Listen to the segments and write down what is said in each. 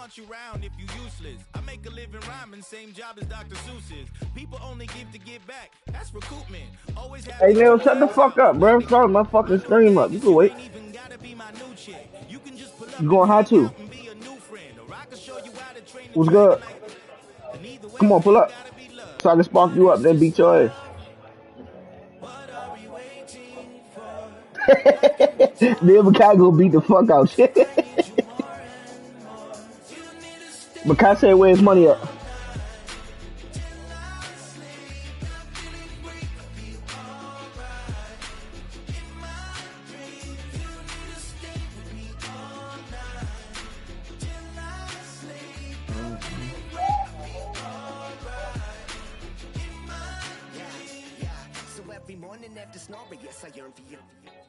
want you round if you useless. I make a living rhyming, same job as Dr. Seuss's. People only give to give back. That's recoupment. Always have. Hey, Neil, shut the fuck up, bro. I'm starting my fucking stream up. You can wait. You going high too? What's good? Come on, pull up. So I can spark you up, then beat your ass. Then Makai go beat the fuck out shit. Makai say where his money at?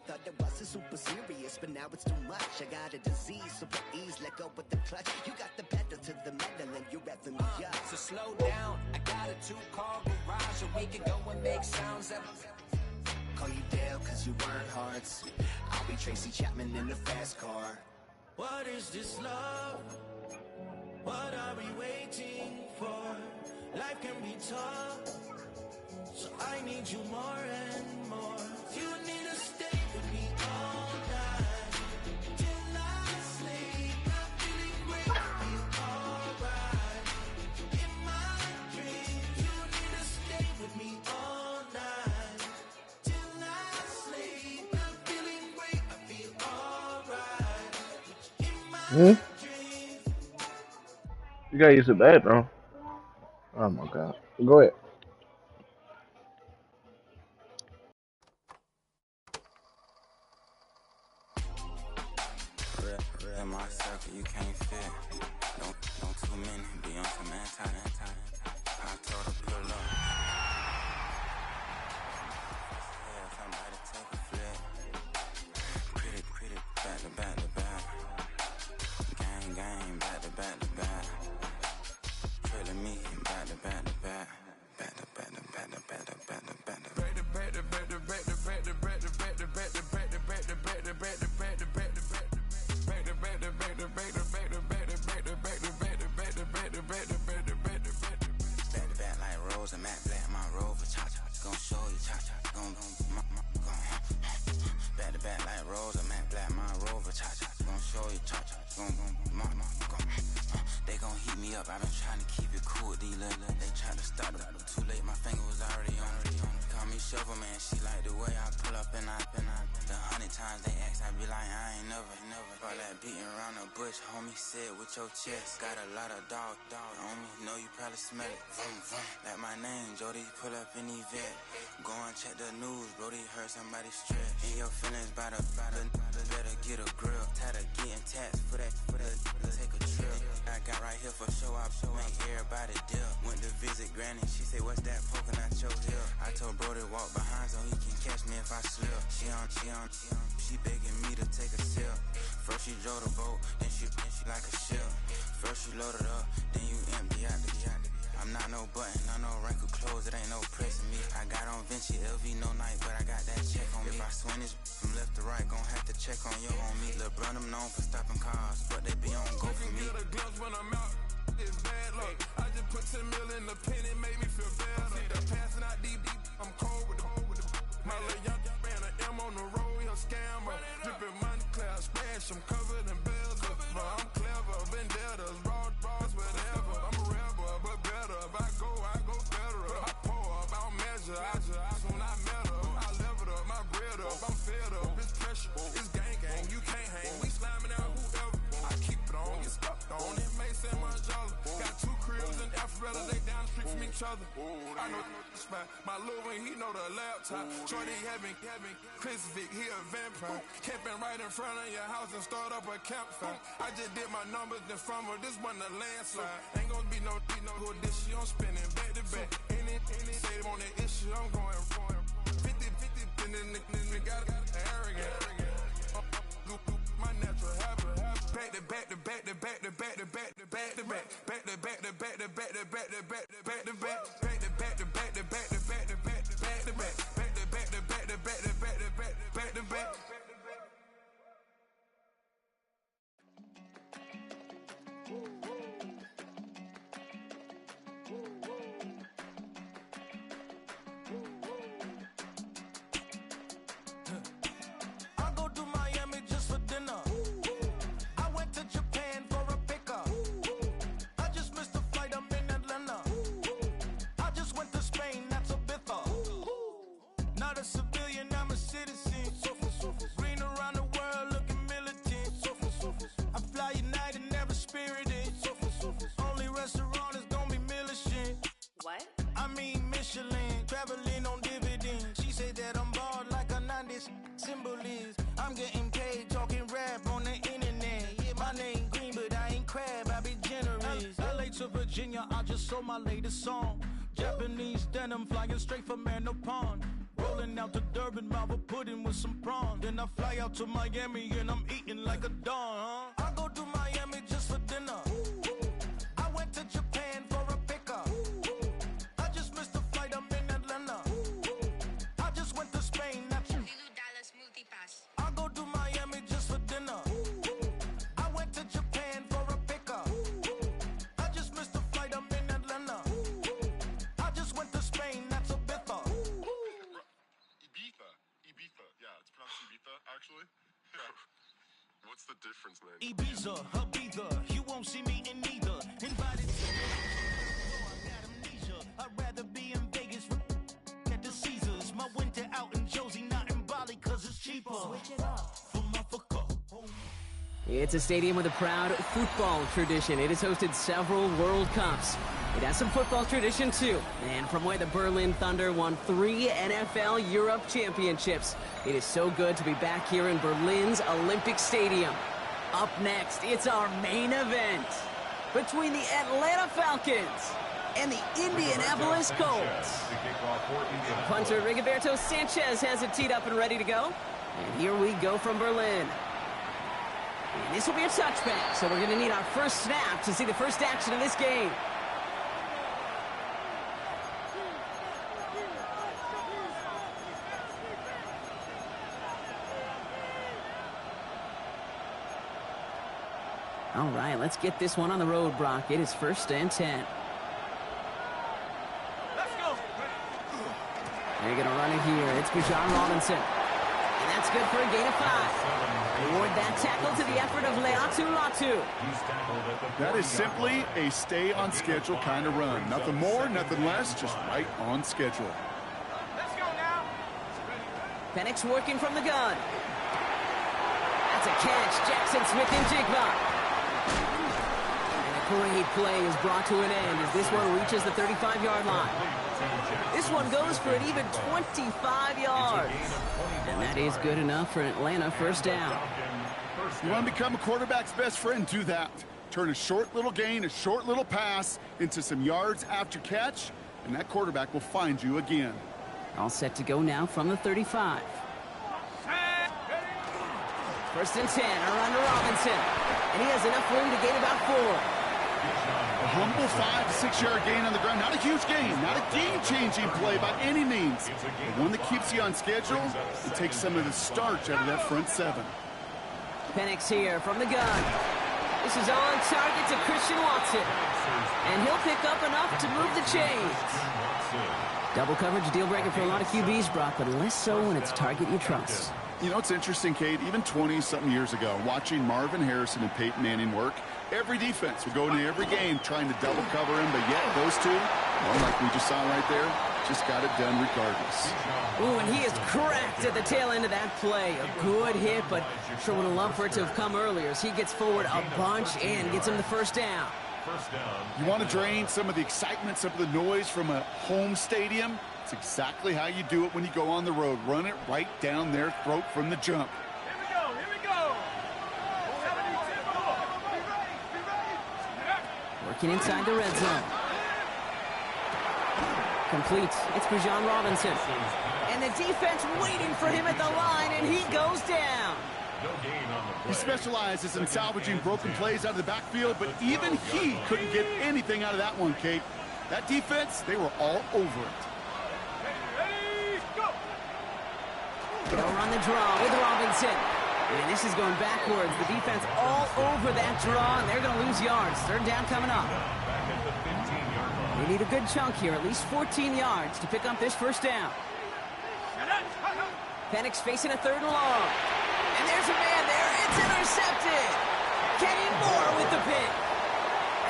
Thought that wasn't super serious, but now it's too much. I got a disease, so please let go with the clutch. You got the pedal to the metal and you're revving me up. So slow down, I got a 2-car garage, and we can go and make sounds of. Call you Dale, cause you weren't hearts. I'll be Tracy Chapman in the fast car. What is this love? What are we waiting for? Life can be tough, so I need you more and more. You need to stay with me all night till I sleep. I'm feeling great, feel alright. In my dreams, you need to stay with me all night till I sleep. I'm feeling great, I feel alright. In my dreams. You gotta use the bathroom. Oh my god. Go ahead. In my circle, you can't fit. Don't too many be on some anti. I told her pull up. Yeah, somebody take a flip. Pretty, back to back. Gang, back to back. Trailing me, back to back. And Matt Black, my rover, cha-cha, gon' show you, cha-cha, gon' back to back like Rose and Matt Black, my rover, cha-cha, gon' show you, cha-cha, gon' they gon' heat me up, I been trying to keep it cool, these little, they tried to start it, too late, my finger was already on, call me Shovel Man, she like the way I pull up and I, the 100 times they ask, I be like, I ain't never, all that beating around the bush, homie, said with your chest, got a lot of dog on me, know you probably smell it, like my name, Jody, pull up in the vet, go and check the news, Brody heard somebody stress, in your feelings by the, better get a grill, tired of getting taxed for that, take a trip, I got right here for show, I make everybody dip, went to visit Granny, she say, what's that poking at your heel, I told Brody walk behind so he can catch me if I slip, she begging me to take a sip, first she drove the boat, then she like a ship, first you load it up, then you empty out the I'm not no button, no wrinkle clothes, it ain't no pressing me. I got on Vinci, LV, no night, but I got that check on me. If I swing this from left to right, gon' have to check on your homie. Lil' Brun, I'm known for stopping cars, but they be on go for me. I can get a glimpse when I'm out, it's bad luck. I just put 10 mil in the pen, it made me feel better. See the passing out deep, I'm cold with the my little young man, an M on the road, he a scammer. Drippin' money, clear, splash, I'm covered in bells. I'm clever, vendettas, raws, whatever. I'm a rebel, but better. If I go better. I pour up, I don't measure. Soon I met her, I leveled up, my bread up. I'm fed up, it's pressure, it's gang, you can't hang. We slamming out whoever. I keep it on, get stuck on it. Mace and Margiela. Got 2 cribs in Alpharetta, they down the street from each other. I know the spot. My little one, he know the laptop. Shorty having Chris Vick, he a vampire. Camping right in front of your house and start up a campfire. I just did my numbers in front of this one a landslide. Ain't gonna be no good this year, I'm spinning back to back. Any save on that issue, I'm going 50, and then the got arrogant. My natural habit. Back to back to back to back to back to back to back to back. Back to back to back to back to back to back to back to back. Back to back to back to back to back to back to back to back. Back to back to back to back to back to back to back to back. to Virginia, I just sold my latest song. Japanese denim flying straight from Manopon. Rolling out to Durban, Malva pudding with some prawns. Then I fly out to Miami and I'm eating like a don, huh? I go to Miami just for dinner. I went to Japan for a pickup. I just missed the flight, I'm in Atlanta. I just went to Spain, that's $2 smoothie pass. I go to Miami just for dinner. I went to Japan for a pickup. I just missed the flight, I'm in Atlanta. I just went to Spain, that's a bitha. Ibiza. Yeah, it's pronounced Ibiza, actually. What's the difference, man? Ibiza, Ibiza, you won't see me in neither. Invited to I got amnesia. I'd rather be in Vegas at the Caesars. My winter out in Josie, not in Bali, cause it's cheaper. Switch it up. From Africa. It's a stadium with a proud football tradition. It has hosted several World Cups. It has some football tradition too. And from where the Berlin Thunder won 3 NFL Europe championships, it is so good to be back here in Berlin's Olympic Stadium. Up next, it's our main event between the Atlanta Falcons and the Indianapolis Colts. Punter Rigoberto Sanchez has it teed up and ready to go. And here we go from Berlin. And this will be a touchback, so we're going to need our first snap to see the first action of this game. All right, let's get this one on the road, Brock. It is 1st and 10. Let's go. They're going to run it here. It's Bijan Robinson. And that's good for a gain of 5. Reward that tackle to the effort of Leatu Latu. That is simply a stay-on-schedule kind of run. Nothing more, nothing less, just right on schedule. Let's go now. Penix working from the gun. That's a catch. Jackson Smith and Jigba. And a great play is brought to an end as this one reaches the 35-yard line. This one goes for an even 25 yards. And that is good enough for an Atlanta first down. You want to become a quarterback's best friend? Do that. Turn a short little gain, a short little pass into some yards after catch, and that quarterback will find you again. All set to go now from the 35. 1st and 10, around to Robinson. And he has enough room to gain about 4. A humble 5 to 6 yard gain on the ground. Not a huge gain, not a game-changing play by any means. But one that keeps you on schedule and takes some of the starch out of that front 7. Penix here from the gun. This is on target to Christian Watson. And he'll pick up enough to move the chains. Double coverage deal breaker for a lot of QBs, Brock, but less so when it's target you trust. You know, it's interesting, Kate, even 20-something years ago, watching Marvin Harrison and Peyton Manning work, every defense would go into every game trying to double cover him, but yet those two, well, like we just saw right there, just got it done regardless. Ooh, and he is cracked at the tail end of that play. A good hit, but sure would have loved for it to have come earlier as he gets forward a bunch and gets him the first down. You want to drain some of the excitement, some of the noise from a home stadium? It's exactly how you do it when you go on the road. Run it right down their throat from the jump. Here we go. Working inside the red zone. Complete. It's Bijan Robinson. And the defense waiting for him at the line, and he goes down. He specializes in salvaging broken plays out of the backfield, but even he couldn't get anything out of that one, Kate. That defense, they were all over it. They'll run the draw with Robinson. And this is going backwards. The defense all over that draw, and they're going to lose yards. 3rd down coming up. They need a good chunk here, at least 14 yards to pick up this first down. Penix facing a 3rd and long. And there's a man there. It's intercepted. Kenny Moore with the pick.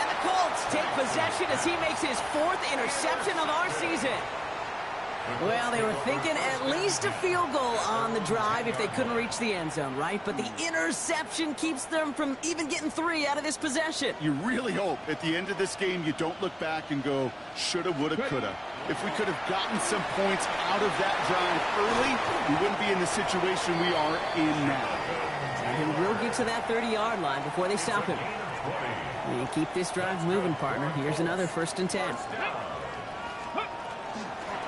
And the Colts take possession as he makes his 4th interception of our season. Well, they were thinking at least a field goal on the drive if they couldn't reach the end zone, right? But the interception keeps them from even getting 3 out of this possession. You really hope at the end of this game you don't look back and go, shoulda, woulda, coulda. If we could have gotten some points out of that drive early, we wouldn't be in the situation we are in now. And he will get to that 30-yard line before they stop him. And keep this drive moving, partner. Here's another 1st and 10.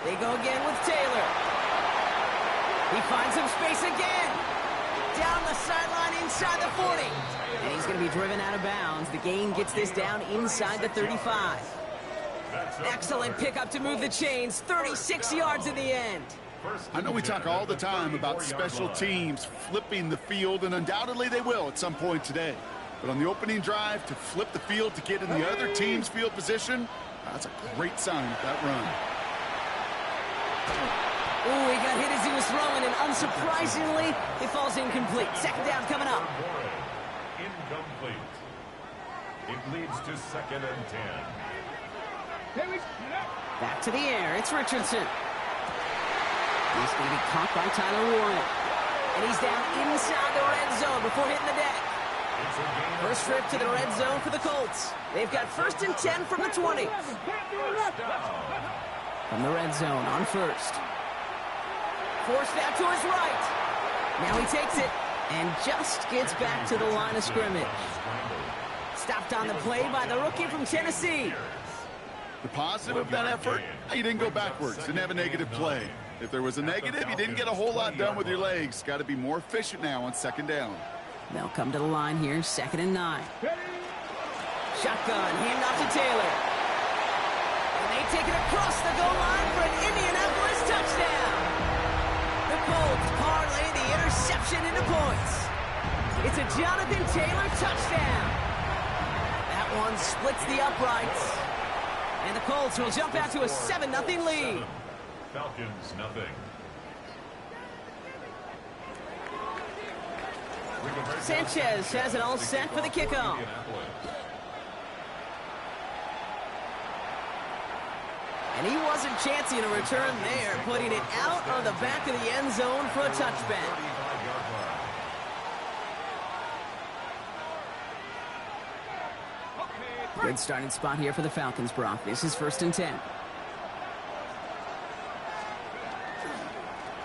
They go again with Taylor. He finds some space again. Down the sideline inside the 40. And he's going to be driven out of bounds. The gain gets this down inside the 35. Excellent pickup to move the chains. 36 yards in the end. I know we talk all the time about special teams flipping the field, and undoubtedly they will at some point today. But on the opening drive, to flip the field to get in the other team's field position, that's a great sign of that run. Oh, he got hit as he was throwing, and unsurprisingly, it falls incomplete. 2nd down coming up. Incomplete. It leads to 2nd and 10. Back to the air. It's Richardson. He's going to be caught by Tyler Warren. And he's down inside the red zone before hitting the deck. First trip to the red zone for the Colts. They've got 1st and 10 from the 20. From the red zone on 1st. Forced out to his right. Now he takes it and just gets back to the line of scrimmage. Stopped on the play by the rookie from Tennessee. The positive of that effort, you didn't go backwards, didn't have a negative play. If there was a negative, you didn't get a whole lot done with your legs. Got to be more efficient now on 2nd down. They'll come to the line here, 2nd and 9. Shotgun, hand off to Taylor. And they take it across the goal line for an Indianapolis touchdown. The Colts parlay the interception into points. It's a Jonathan Taylor touchdown. That one splits the uprights. And the Colts will jump out to a 7-0 lead. Falcons, nothing. Sanchez has it all set for the kickoff. And he wasn't chancing a return there, putting it out on the back of the end zone for a touchback. Good starting spot here for the Falcons, Brock. This is 1st and 10.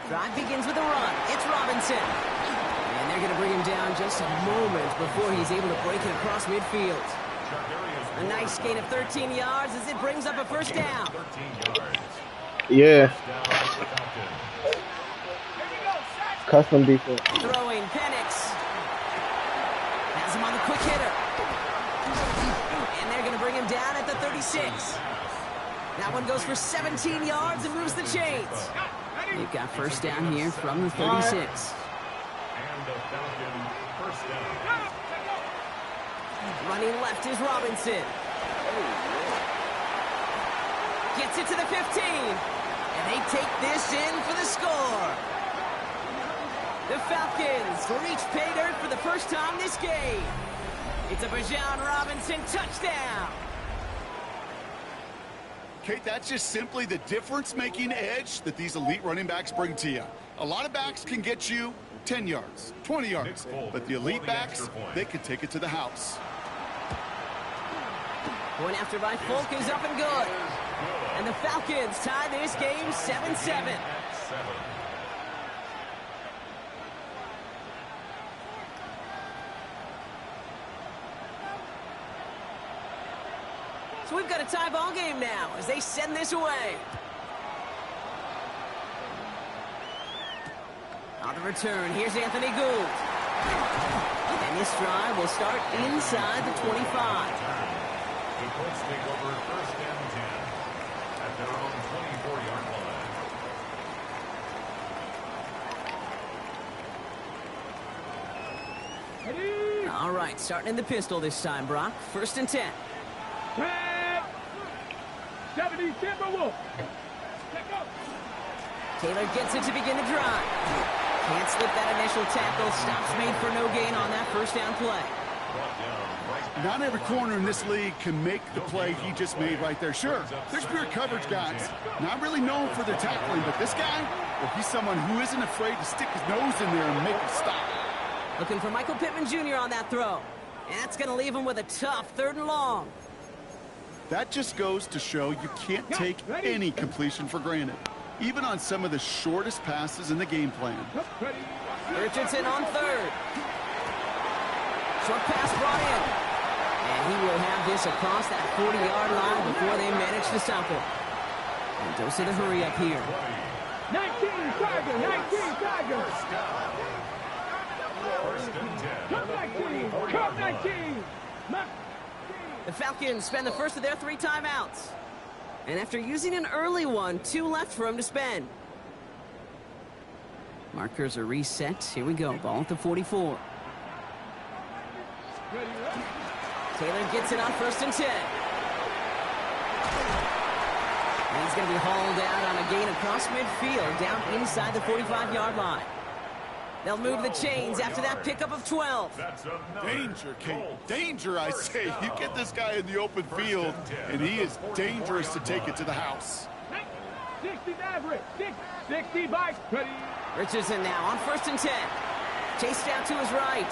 Drive begins with a run. It's Robinson. And they're going to bring him down just a moment before he's able to break it across midfield. A nice gain of 13 yards as it brings up a 1st down. Yeah. Custom defense. Throwing Penix. Has him on the quick hitter. And they're going to bring him down at the 36. That one goes for 17 yards and moves the chains. They've got 1st down here from the 36. And the Falcon 1st down. Running left is Robinson. Gets it to the 15. And they take this in for the score. The Falcons reach pay dirt for the first time this game. It's a Bijan Robinson touchdown. Kate, that's just simply the difference-making edge that these elite running backs bring to you. A lot of backs can get you 10 yards, 20 yards, but the elite backs, they can take it to the house. Point after by Folk is up and good. And the Falcons tie this game 7-7. So we've got a tie ball game now as they send this away. On the return, here's Anthony Gould. And this drive will start inside the 25. The Colts take over 1st and 10 at their own 24-yard line. All right, starting in the pistol this time, Brock. 1st and 10. 70 Timberwolves. Taylor gets it to begin the drive. Can't slip that initial tackle. Stops made for no gain on that 1st down play. Not every corner in this league can make the play he just made right there. Sure, there's pure coverage guys, not really known for their tackling, but this guy, well, he's someone who isn't afraid to stick his nose in there and make a stop. Looking for Michael Pittman Jr. on that throw. And that's going to leave him with a tough 3rd and long. that just goes to show you can't take any completion for granted, even on some of the shortest passes in the game plan. Richardson on third. Short pass brought in. And he will have this across that 40-yard line before they manage to stop him. And dose of the hurry up here. 19 Tiger, 19 Tiger. Come 19. The Falcons spend the first of their 3 timeouts. And after using an early one, 2 left for him to spend. Markers are reset. Here we go. Ball at the 44. Taylor gets it on 1st and 10. And he's going to be hauled out on a gain across midfield, down inside the 45-yard line. They'll move the chains after that pickup of 12. Danger, Kate. Danger, I say. You get this guy in the open field, and he is dangerous to take it to the house. 60 average. 60 bikes. Richardson now on 1st and 10. Chased out to his right.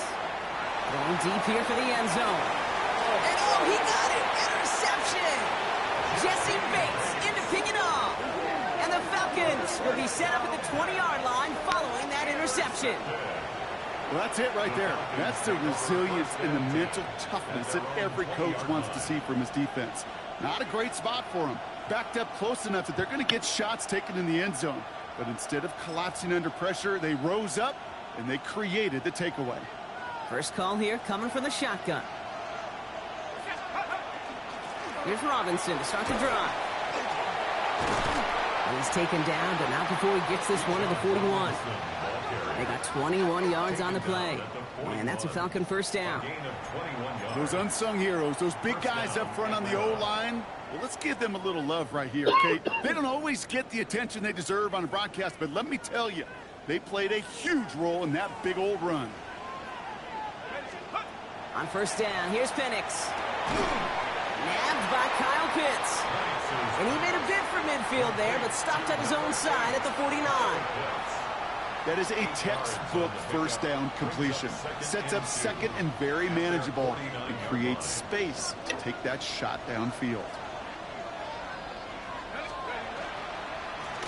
Going deep here for the end zone. And oh, he got it! Interception! Jesse Bates in to pick it off. And the Falcons will be set up at the 20-yard line following that interception. Well, that's it right there. That's the resilience and the mental toughness that every coach wants to see from his defense. Not a great spot for him. Backed up close enough that they're going to get shots taken in the end zone. But instead of collapsing under pressure, they rose up and they created the takeaway. First call here coming from the shotgun. Here's Robinson to start the drive. And he's taken down, but not before he gets this one to the 41. They got 21 yards on the play. And that's a Falcon first down. Those unsung heroes, those big guys up front on the O-line, well, let's give them a little love right here, Kate. They don't always get the attention they deserve on a broadcast, but let me tell you, they played a huge role in that big old run. On first down, here's Penix. Nabbed by Kyle Pitts. And he made a bid for midfield there, but stopped at his own side at the 49. That is a textbook first down completion. Sets up second and very manageable and creates space to take that shot downfield.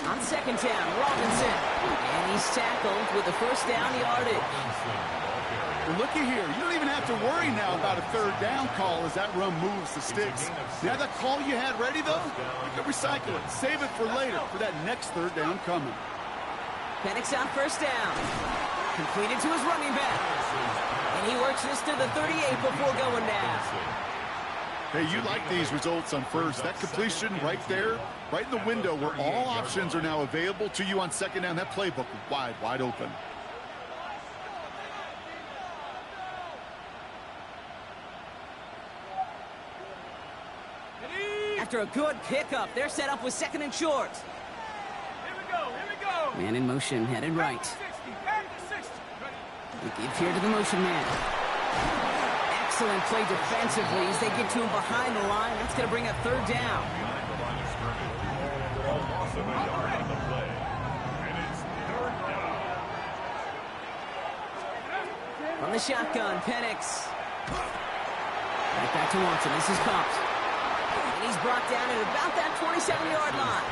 On second down, Robinson. And he's tackled with the first down yardage. Well, looky here. You don't even have to worry now about a third down call as that run moves the sticks. Now that call you had ready, though, you can recycle it. Save it for later for that next third down coming. Penix on first down. Completed to his running back. And he works this to the 38 before going down. Hey, you like these results on first. That completion right there, right in the window where all options are now available to you on second down. That playbook wide open. After a good pickup, they're set up with second and short. Here we go. Man in motion, headed right. We give here to the motion man. Excellent play defensively as they get to him behind the line. That's going to bring a third down. From the shotgun, Penix. Right back to Watson. This is Cops. And he's brought down at about that 27-yard line.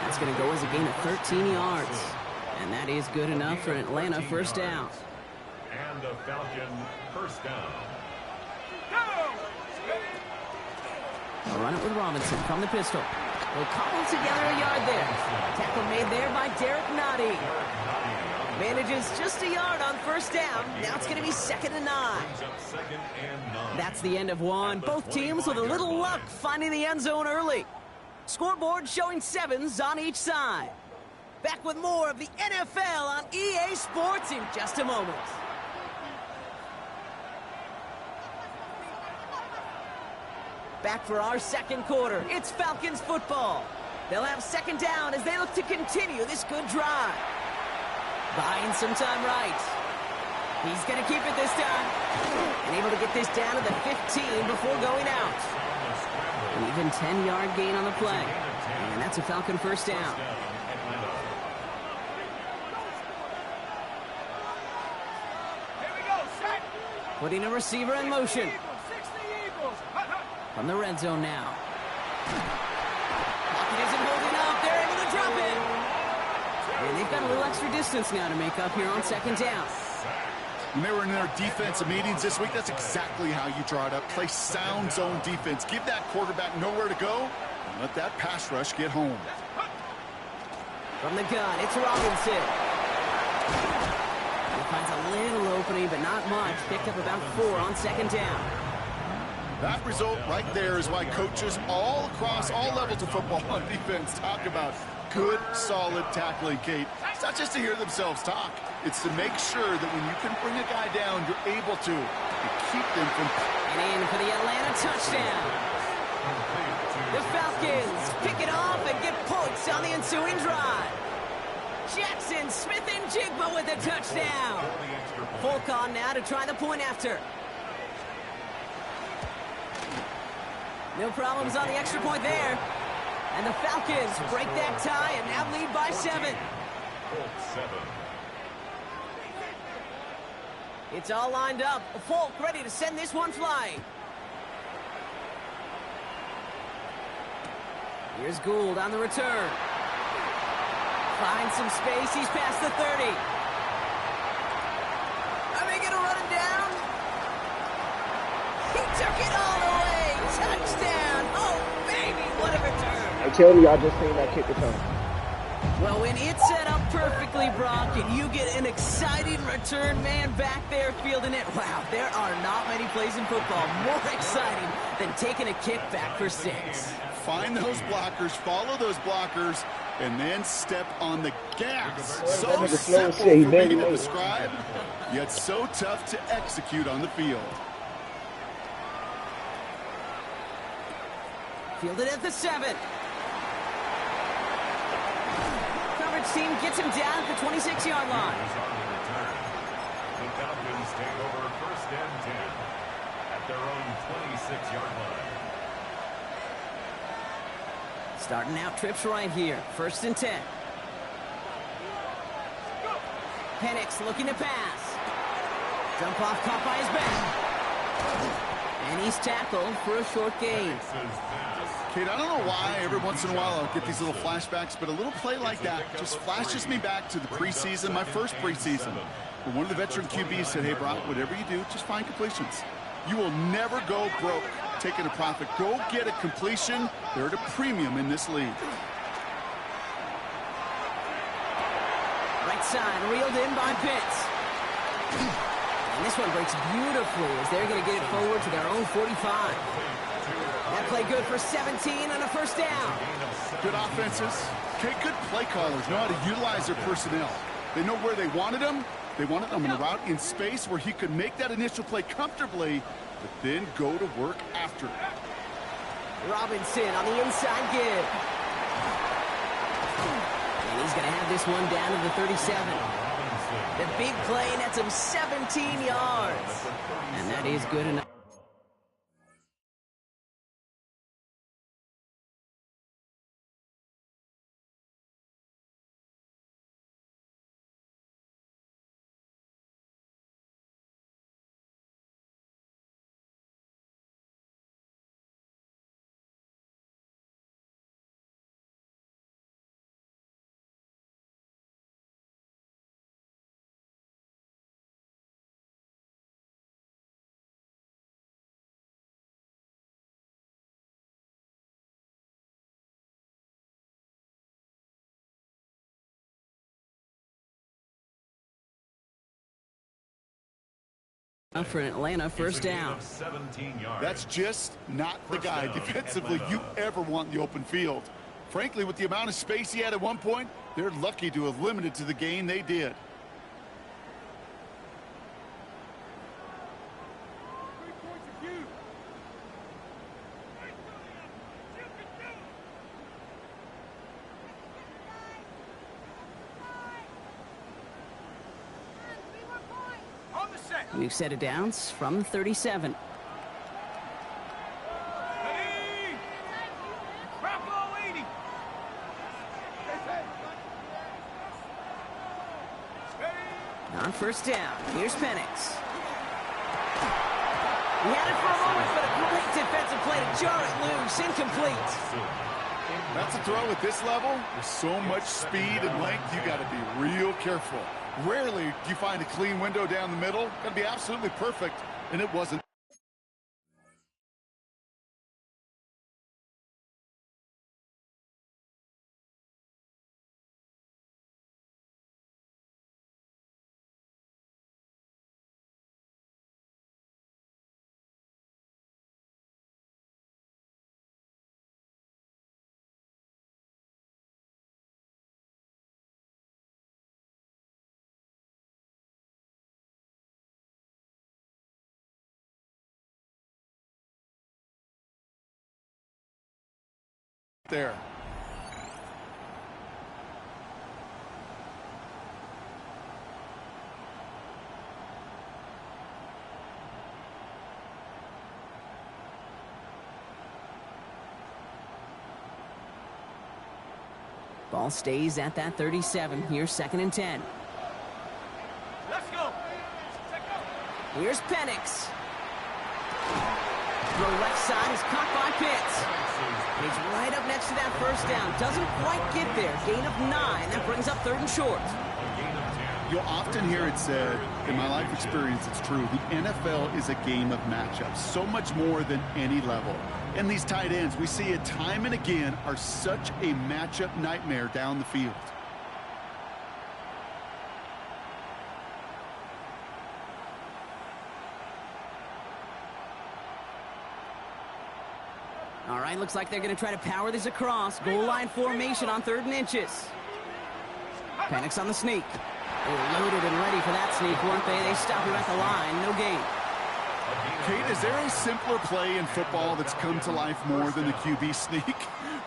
That's going to go as a gain of 13 yards. And that is good enough for Atlanta first down. And the Falcon first down. They'll run it with Robinson from the pistol. They'll cobble together a yard there. Tackle made there by Derek Nottie. Manages just a yard on first down. Now it's going to be 2nd and 9. That's the end of one. Both teams with a little luck finding the end zone early. Scoreboard showing 7s on each side. Back with more of the NFL on EA Sports in just a moment. Back for our second quarter. It's Falcons football. They'll have second down as they look to continue this good drive. Buying some time right. He's going to keep it this time. And able to get this down to the 15 before going out. An even 10-yard gain on the play. And that's a Falcon first down. Putting a receiver in motion. From the red zone now. Pocket isn't holding up. They're able to drop it. And they've got a little extra distance now to make up here on second down. When they were in their defensive meetings this week, that's exactly how you draw it up. Play sound zone defense. Give that quarterback nowhere to go, and let that pass rush get home. From the gun, it's Robinson. He finds a little opening, but not much. Picked up about 4 on second down. That result right there is why coaches all across all levels of football on defense talk about good, solid tackling, Kate. It's not just to hear themselves talk. It's to make sure that when you can bring a guy down, you're able to keep them from... And in for the Atlanta touchdown. The Falcons pick it off and get points on the ensuing drive. Jackson Smith-Njigba with a touchdown. Folk on now to try the point after. No problems on the extra point there. And the Falcons break that tie and now lead by 7. It's all lined up. Folk ready to send this one flying. Here's Gould on the return. Finds some space. He's past the 30. Are they going to run him down? He took it all the way. Touchdown. Oh, baby, what a return. I tell you, I just seen that kick return. Well, when it's set up perfectly, Brock, and you get an exciting return man back there fielding it, wow, there are not many plays in football more exciting than taking a kick back for 6. Find those blockers, follow those blockers, and then step on the gas. So simple for me to describe, yet so tough to execute on the field. Fielded at the 7. Coverage team gets him down at the 26-yard line. The Falcons take over first and 10 at their own 26-yard line. Starting out trips right here. First and 10. Penix looking to pass. Jump off caught by his back. And he's tackled for a short gain. Kate, I don't know why every once in a while I'll get these little flashbacks, but a little play like that just flashes me back to the preseason, my first preseason. Where one of the veteran QBs said, hey, Brock, whatever you do, just find completions. You will never go broke taking a profit. Go get a completion. They're at a premium in this league. Right side, reeled in by Pitts. And this one breaks beautifully as they're going to get it forward to their own 45. That play good for 17 on a first down. Good offenses. Okay, good play callers know how to utilize their personnel. They know where they wanted them. They wanted them in a route in space where he could make that initial play comfortably, but then go to work after it. Robinson on the inside give. And he's going to have this one down to the 37. The big play nets him 17 yards. And that is good enough. For an Atlanta first down. That's just not the guy defensively you ever want in the open field. Frankly, with the amount of space he had at one point, they're lucky to have limited to the gain they did. We've set it down from 37. On first down, here's Penix. He had it for a moment, but a great defensive play to jar it loose. Incomplete. That's a throw at this level. With so much speed and length, you got to be real careful. Rarely do you find a clean window down the middle. Got to be absolutely perfect, and it wasn't. There. Ball stays at that 37. Here's 2nd and 10. Let's go. Here's Penix. The left side is caught by Pitts. He's right up next to that first down. Doesn't quite get there. Gain of 9. That brings up 3rd and short. You'll often hear it said, in my life experience, it's true, the NFL is a game of matchups, so much more than any level. And these tight ends, we see it time and again, are such a matchup nightmare down the field. All right, looks like they're going to try to power this across. Goal line formation on 3rd and inches. Penix on the sneak. They were loaded and ready for that sneak, weren't they? They stop him at the line. No gain. Kate, is there a simpler play in football that's come to life more than the QB sneak?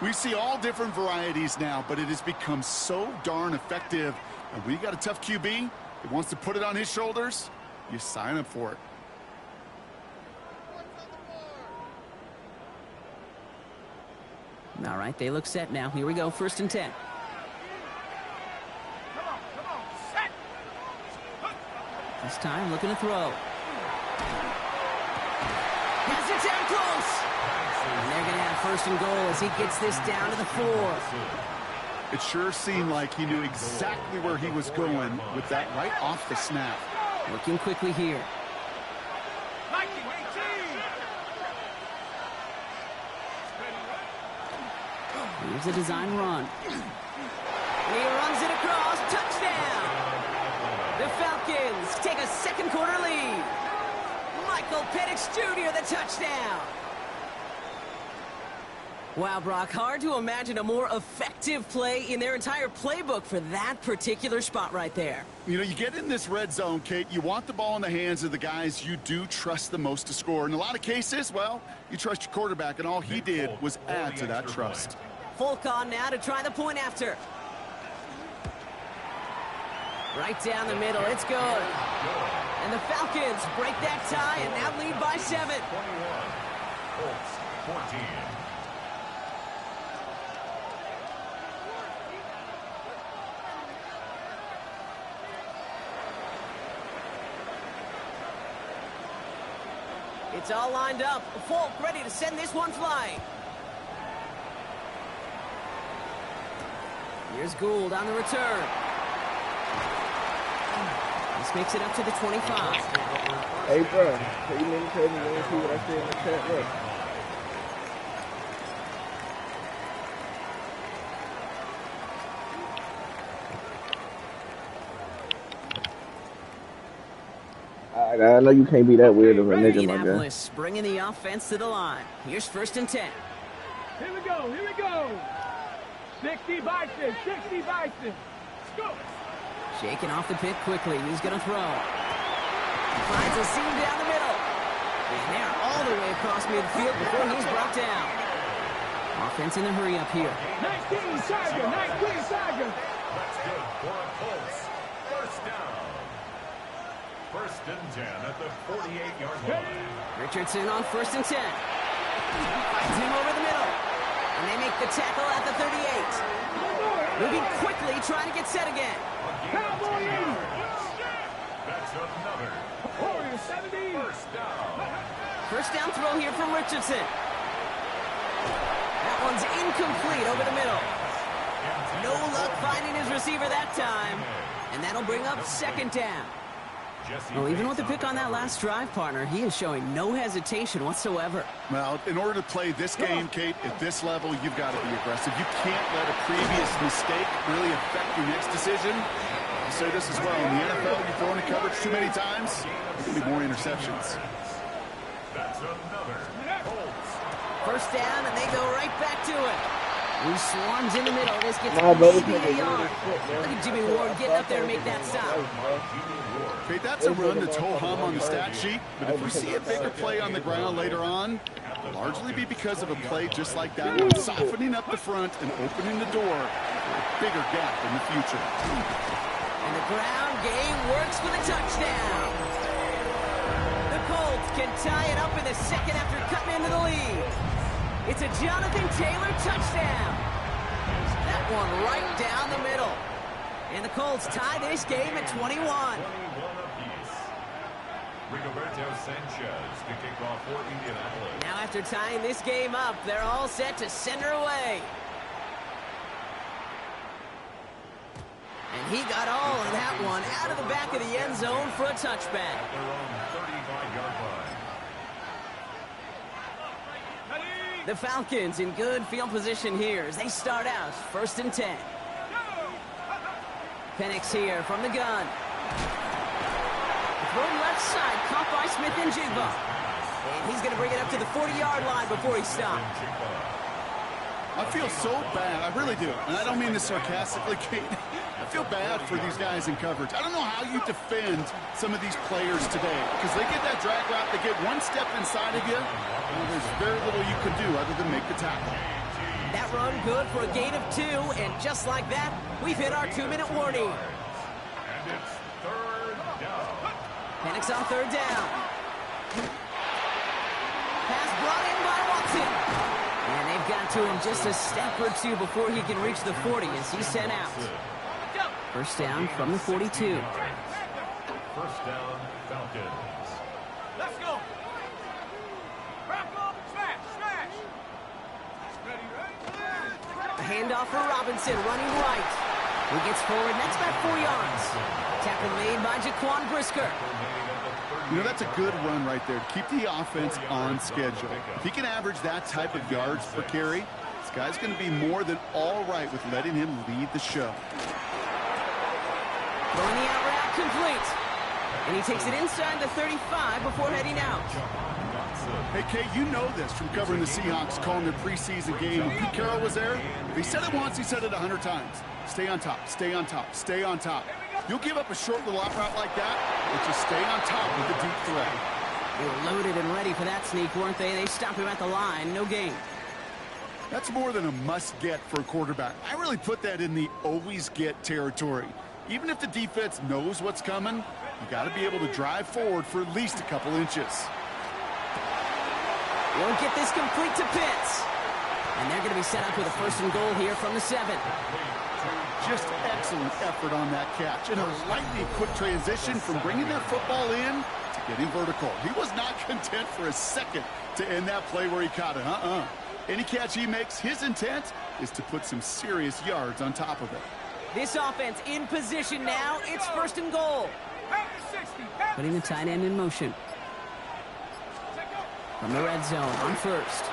We see all different varieties now, but it has become so darn effective. And when you got a tough QB that wants to put it on his shoulders, you sign up for it. All right, they look set now. Here we go, 1st and 10. Set. This time, looking to throw. Has it down close. And they're going to have 1st and goal as he gets this down to the 4. It sure seemed like he knew exactly where he was going with that right off the snap. Looking quickly here. Here's a design run. He runs it across. Touchdown! The Falcons take a 2nd quarter lead. Michael Penix Jr. the touchdown. Wow, Brock, hard to imagine a more effective play in their entire playbook for that particular spot right there. You know, you get in this red zone, Kate, you want the ball in the hands of the guys you do trust the most to score. In a lot of cases, well, you trust your quarterback, and all he did was add to that trust. Folk on now to try the point after. Right down the middle, it's good. And the Falcons break that tie and now lead by 7. 21, Colts 14. It's all lined up. Folk ready to send this one flying. Here's Gould on the return. This makes it up to the 25. Hey, bro, can you maybe tell me when see what I said in the chat? Look. I know you can't be that weird of a nigga, my guy. Indianapolis bringing the offense to the line. Here's 1st and 10. Here we go. Here we go. 60 by 6. 60 by 6. Let's go. Shaking off the pit quickly. He's going to throw. Finds a seam down the middle. And they're all the way across midfield before he's brought down. Offense in a hurry up here. 19 Tiger. 19 Tiger. That's good for a Colts. 1st down. 1st and 10 at the 48-yard line. Richardson on 1st and 10. Finds him over the middle. And they make the tackle at the 38. Moving quickly, trying to get set again. Cowboys. That's another. Warriors 70. 1st down. 1st down throw here from Richardson. That one's incomplete over the middle. No luck finding his receiver that time. And that'll bring up second down. Well, even with the pick on that last drive, partner, he is showing no hesitation whatsoever. Well, in order to play this game, Kate, at this level, you've got to be aggressive. You can't let a previous mistake really affect your next decision. I'll say this as well. In the NFL, you throw into coverage too many times, there's going to be more interceptions. That's another Colts. First down, and they go right back to it. He swarms in the middle. This gets Nah, brother, maybe a yard. Look at Jimmy Ward getting up there and make that stop. Okay, that's a run that's ho-hum on the stat sheet, but if we see a bigger play on the ground later on, it'll largely be because of a play just like that one, softening up the front and opening the door for a bigger gap in the future. And the ground game works for the touchdown. The Colts can tie it up in the second after cutting into the lead. It's a Jonathan Taylor touchdown. That one right down the middle. And the Colts tie this game at 21. 21 apiece. Rigoberto Sanchez to kick off for Indianapolis. Now after tying this game up, they're all set to send her away. And he got all of that one out of the back of the end zone for a touchback. At their own 35-yard line. The Falcons in good field position here as they start out 1st and 10. Penix here from the gun. Throw left side, caught by Smith-Njigba. And he's going to bring it up to the 40-yard line before he stops. I feel so bad, I really do, and I don't mean this sarcastically, Kate. I feel bad for these guys in coverage. I don't know how you defend some of these players today, because they get that drag route, they get one step inside of you, and there's very little you can do other than make the tackle. That run good for a gain of 2, and just like that, we've hit our 2-minute warning. And it's third down. Penix on 3rd down. Pass brought in by Watson. And they've got to him just a step or 2 before he can reach the 40 as he's sent out. First down from the 42. First down, Falcons. Let's go. Back up, smash, smash. A handoff for Robinson, running right. He gets forward, and that's about 4 yards. Tackle made by Jaquan Brisker. You know, that's a good run right there. Keep the offense on schedule. If he can average that type of yards per carry, this guy's going to be more than all right with letting him lead the show. Throwing the out route complete. And he takes it inside the 35 before heading out. Hey, Kate, you know this from covering the Seahawks, calling their preseason game. When Pete Carroll was there, if he said it once, he said it 100 times. Stay on top, stay on top, stay on top. You'll give up a short little out route like that, but just stay on top with the deep threat. They were loaded and ready for that sneak, weren't they? They stopped him at the line, no gain. That's more than a must-get for a quarterback. I really put that in the always-get territory. Even if the defense knows what's coming, you got to be able to drive forward for at least a couple inches. Won't get this complete to Pitts. And they're going to be set up with a 1st and goal here from the 7. Just excellent effort on that catch. And a lightning quick transition from bringing that football in to getting vertical. He was not content for a second to end that play where he caught it. Any catch he makes, his intent is to put some serious yards on top of it. This offense in position now. It's 1st and goal. Putting the tight end in motion. From the red zone on 1st.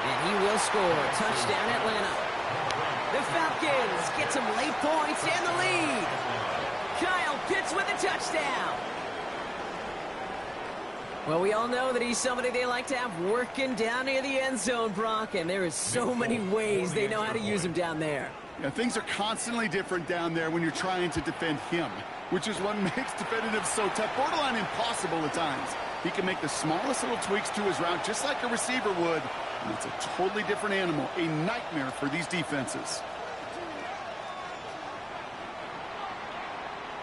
And he will score. Touchdown, Atlanta. The Falcons get some late points and the lead. Kyle Pitts with a touchdown. Well, we all know that he's somebody they like to have working down near the end zone, Brock, and there is so many ways they know how to use him down there. Yeah, things are constantly different down there when you're trying to defend him, which is what makes defending him so tough, borderline impossible at times. He can make the smallest little tweaks to his route just like a receiver would, and it's a totally different animal, a nightmare for these defenses.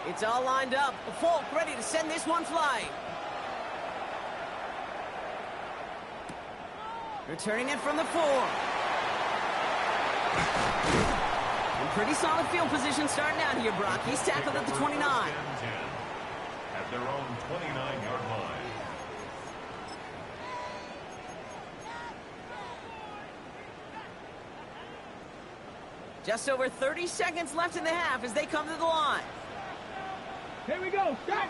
It's all lined up. Folk ready to send this one flying. Returning it from the 4. And pretty solid field position starting out here, Brock. He's tackled at the 29. At their own 29-yard line. Just over 30 seconds left in the half as they come to the line. Here we go. Stop.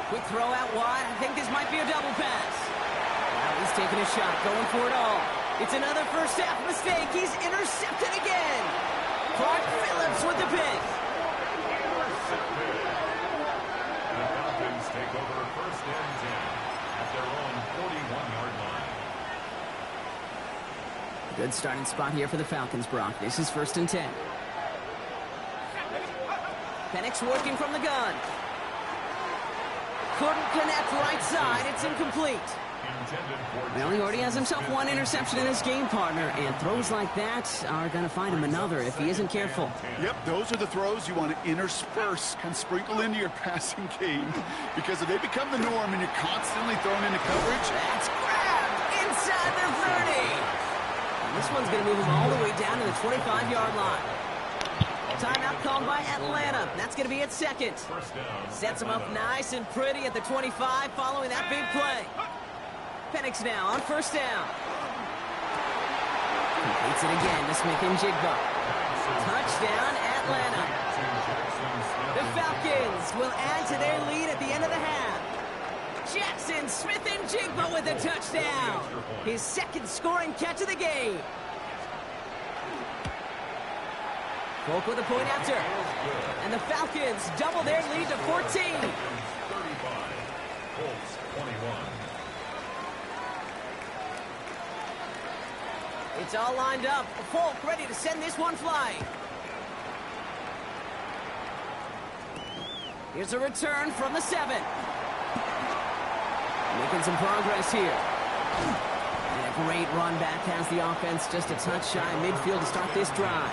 Quick throw out wide. I think this might be a double pass. Now he's taking a shot, going for it all. It's another first half mistake. He's intercepted again. Clark Phillips with the pick. The Falcons take over first and 10 at their own 41-yard line. Good starting spot here for the Falcons, Brock. This is first and 10. Penix working from the gun. Couldn't connect right side. It's incomplete. Well, he already has himself one interception in this game, partner, and throws like that are going to find him another if he isn't careful. Yep, those are the throws you want to intersperse, kind of sprinkle into your passing game, because if they become the norm and you're constantly thrown into coverage. That's grabbed inside the 30. And this one's going to move him all the way down to the 25-yard line. Timeout called by Atlanta. That's going to be at second. Sets him up nice and pretty at the 25 following that big play. Penix now on first down. Completes it again to Smith-Njigba. Touchdown, Atlanta. The Falcons will add to their lead at the end of the half. Jackson Smith-Njigba with a touchdown. His second scoring catch of the game. Polk with a point after. And the Falcons double their lead to 14. 35. Colts 21. It's all lined up. Polk ready to send this one flying. Here's a return from the 7. Making some progress here. And a great run back has the offense just a touch shy of midfield to start this drive.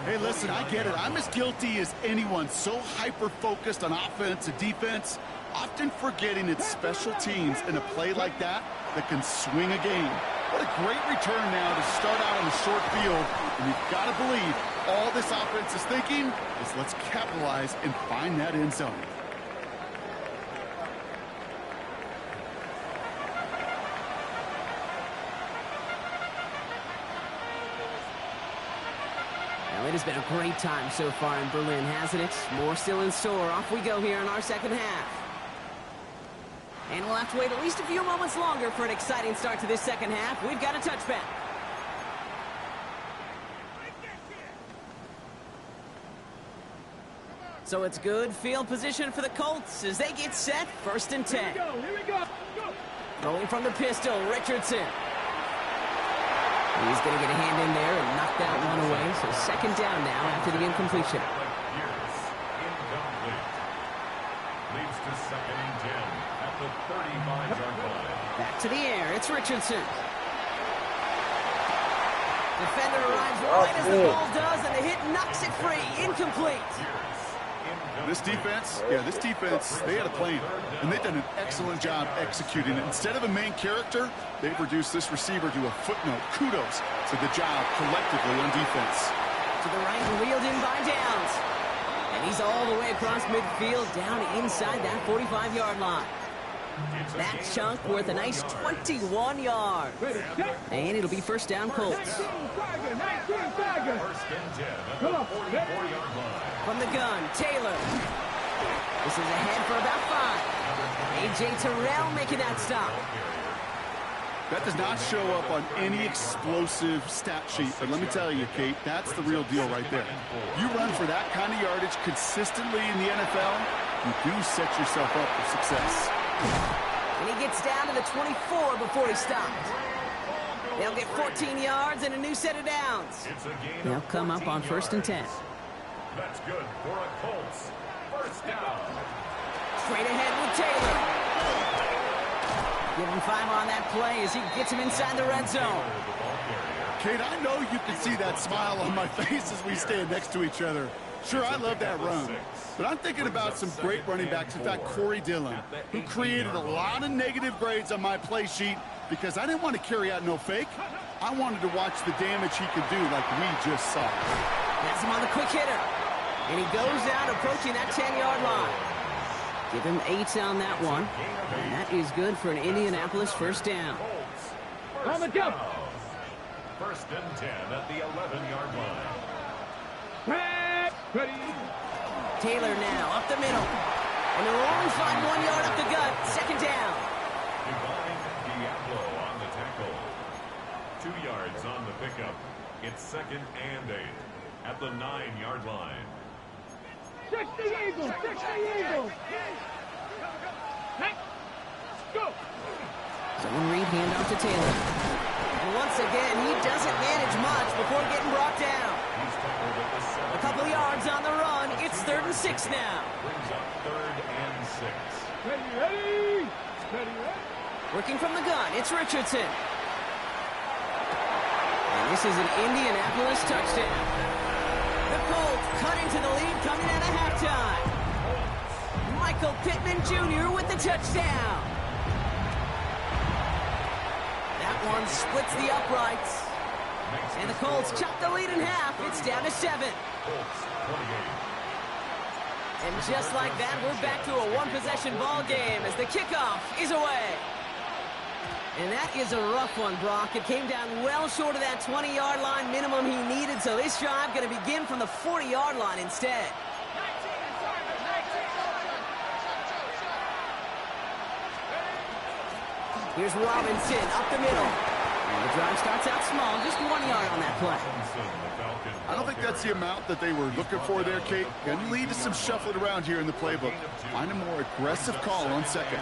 Hey, listen, I get it. I'm as guilty as anyone. So hyper-focused on offense and defense, often forgetting it's special teams in a play like that can swing a game. What a great return now to start out on the short field. And you've got to believe all this offense is thinking is let's capitalize and find that end zone. Well, it has been a great time so far in Berlin, hasn't it? More still in store. Off we go here in our second half. And we'll have to wait at least a few moments longer for an exciting start to this second half. We've got a touchback. So it's good field position for the Colts as they get set. First and 10. Here we go. Throwing from the pistol, Richardson. He's going to get a hand in there and knock that one away. So second down now after the incompletion. Incomplete. Leads to second and 10 at the 35-yard line. Back to the air. It's Richardson. Defender arrives right as the ball does, and the hit knocks it free. Incomplete. This defense, they had a plan, and they've done an excellent job executing it. Instead of a main character, they've reduced this receiver to a footnote. Kudos to the job collectively on defense. To the right and wheeled in by Downs. And he's all the way across midfield, down inside that 45-yard line. That chunk worth a nice 21 yards. And it'll be first down Colts. 19 Tiger. First and 10 at the 44-yard line. From the gun, Taylor. This is ahead for about 5. A.J. Terrell making that stop. That does not show up on any explosive stat sheet, but let me tell you, Kate, that's the real deal right there. You run for that kind of yardage consistently in the NFL, you do set yourself up for success. And he gets down to the 24 before he stops. They'll get 14 yards and a new set of downs. They'll come up on first and 10. That's good for a Colts. First down. Straight ahead with Taylor. Give him 5 on that play as he gets him inside the red zone. Kate, I know you can see that smile on my face as we stand next to each other. Sure, I love that run, but I'm thinking about some great running backs. In fact, Corey Dillon, who created a lot of negative grades on my play sheet because I didn't want to carry out no fake. I wanted to watch the damage he could do like we just saw. That's him on the quick hitter. And he goes down approaching that 10-yard line. Give him 8 on that one. And that is good for an Indianapolis first down. On the jump. First and 10 at the 11-yard line. Ready. Taylor now up the middle. And they'll only find 1 yard up the gut. Second down. Divine Diablo on the tackle. 2 yards on the pickup. It's second and 8 at the 9-yard line. 60 Eagles. 60 Eagles. Hey, go. Zone read handoff to Taylor. And once again, he doesn't manage much before getting brought down. He's tackled at the 7. A couple yards on the run. It's 3rd and 6 now. Brings up 3rd and 6. Ready. Working from the gun, it's Richardson. And this is an Indianapolis touchdown. The Colts cut into the lead coming out of halftime. Michael Pittman Jr. with the touchdown. That one splits the uprights. And the Colts chop the lead in half. It's down to 7. Colts 28. And just like that, we're back to a one-possession ball game as the kickoff is away. And that is a rough one, Brock. It came down well short of that 20-yard line minimum he needed, so this drive going to begin from the 40-yard line instead. Here's Robinson up the middle. And the drive starts out small, just 1 yard on that play. I don't think that's the amount that they were looking for there, Kate. Going to lead to some shuffling around here in the playbook. Find a more aggressive call on second.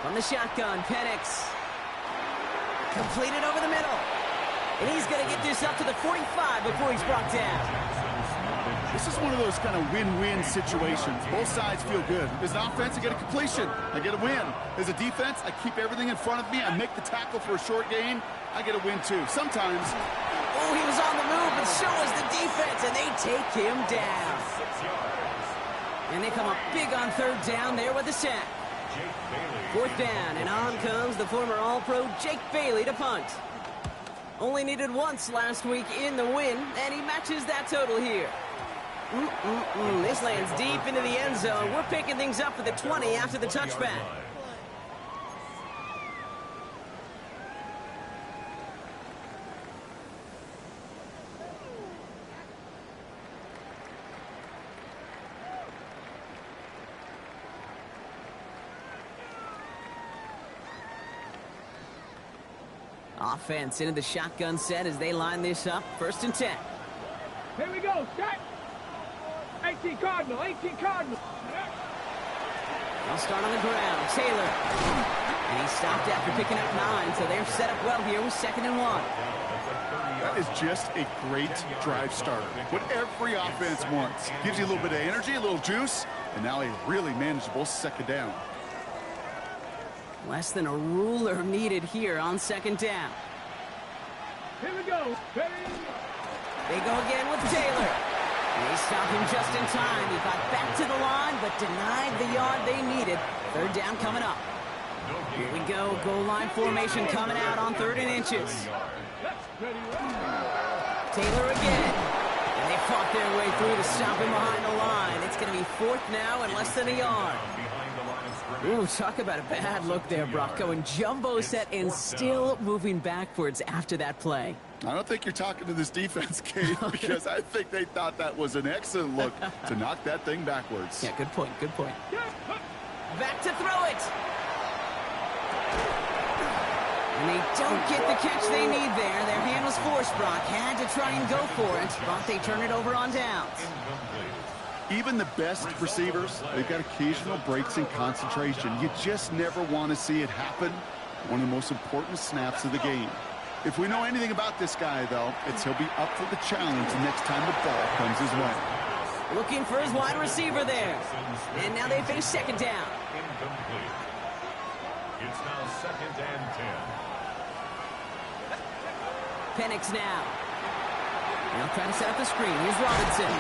From the shotgun, Penix. Completed over the middle. And he's going to get this up to the 45 before he's brought down. This is one of those kind of win-win situations. Both sides feel good. As an offense, I get a completion. I get a win. As a defense, I keep everything in front of me. I make the tackle for a short gain. I get a win, too. Sometimes... Oh, he was on the move, but so was the defense, and they take him down. And they come up big on 3rd down there with the sack. 4th down, and on comes the former All-Pro Jake Bailey to punt. Only needed once last week in the win, and he matches that total here. This lands deep into the end zone. We're picking things up at the 20 after the touchback. Offense into the shotgun set as they line this up. 1st and 10. Here we go. Set. 18 Cardinal. 18 Cardinal. They'll start on the ground. Taylor. And he stopped after picking up 9, so they're set up well here with 2nd and 1. That is just a great drive starter. What every offense wants. Gives you a little bit of energy, a little juice, and now a really manageable 2nd down. Less than a ruler needed here on 2nd down. Here we go. Ready. They go again with Taylor. They stop him just in time. He got back to the line, but denied the yard they needed. 3rd down coming up. Here we go. Goal line formation coming out on 3rd and inches. Taylor again. And they fought their way through to stop him behind the line. It's going to be 4th now and less than a yard. Ooh, talk about a bad look there, Brock. Going jumbo set and still moving backwards after that play. I don't think you're talking to this defense, Kate, because I think they thought that was an excellent look to knock that thing backwards. Yeah, good point, good point. Back to throw it. And they don't get the catch they need there. Their hand was forced, Brock. Had to try and go for it, but they turn it over on downs. Even the best receivers, they've got occasional breaks in concentration. You just never want to see it happen. One of the most important snaps of the game. If we know anything about this guy, though, it's he'll be up for the challenge the next time the ball comes his way. Looking for his wide receiver there. And now they face 2nd down. Incomplete. It's now 2nd and 10. Penix now. Now trying to set up the screen. Here's Robinson.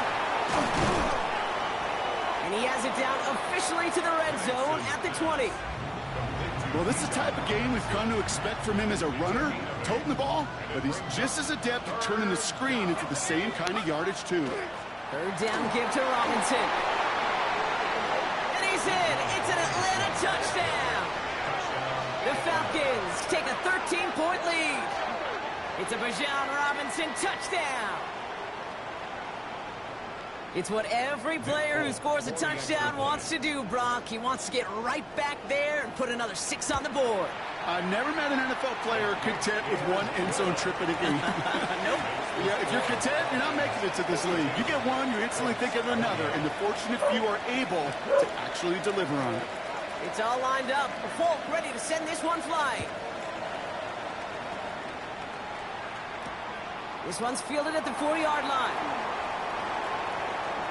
And he has it down officially to the red zone at the 20. Well, this is the type of game we've come to expect from him as a runner, toting the ball, but he's just as adept at turning the screen into the same kind of yardage, too. 3rd down give to Robinson. And he's in. It's an Atlanta touchdown. The Falcons take a 13-point lead. It's a Bijan Robinson touchdown. It's what every player who scores a touchdown wants to do, Brock. He wants to get right back there and put another 6 on the board. I've never met an NFL player content with one end zone trip in a game. Nope. Yeah, if you're content, you're not making it to this league. You get one, you instantly think of another, and the fortunate few are able to actually deliver on it. It's all lined up. Folk ready to send this one flying. This one's fielded at the 40-yard line.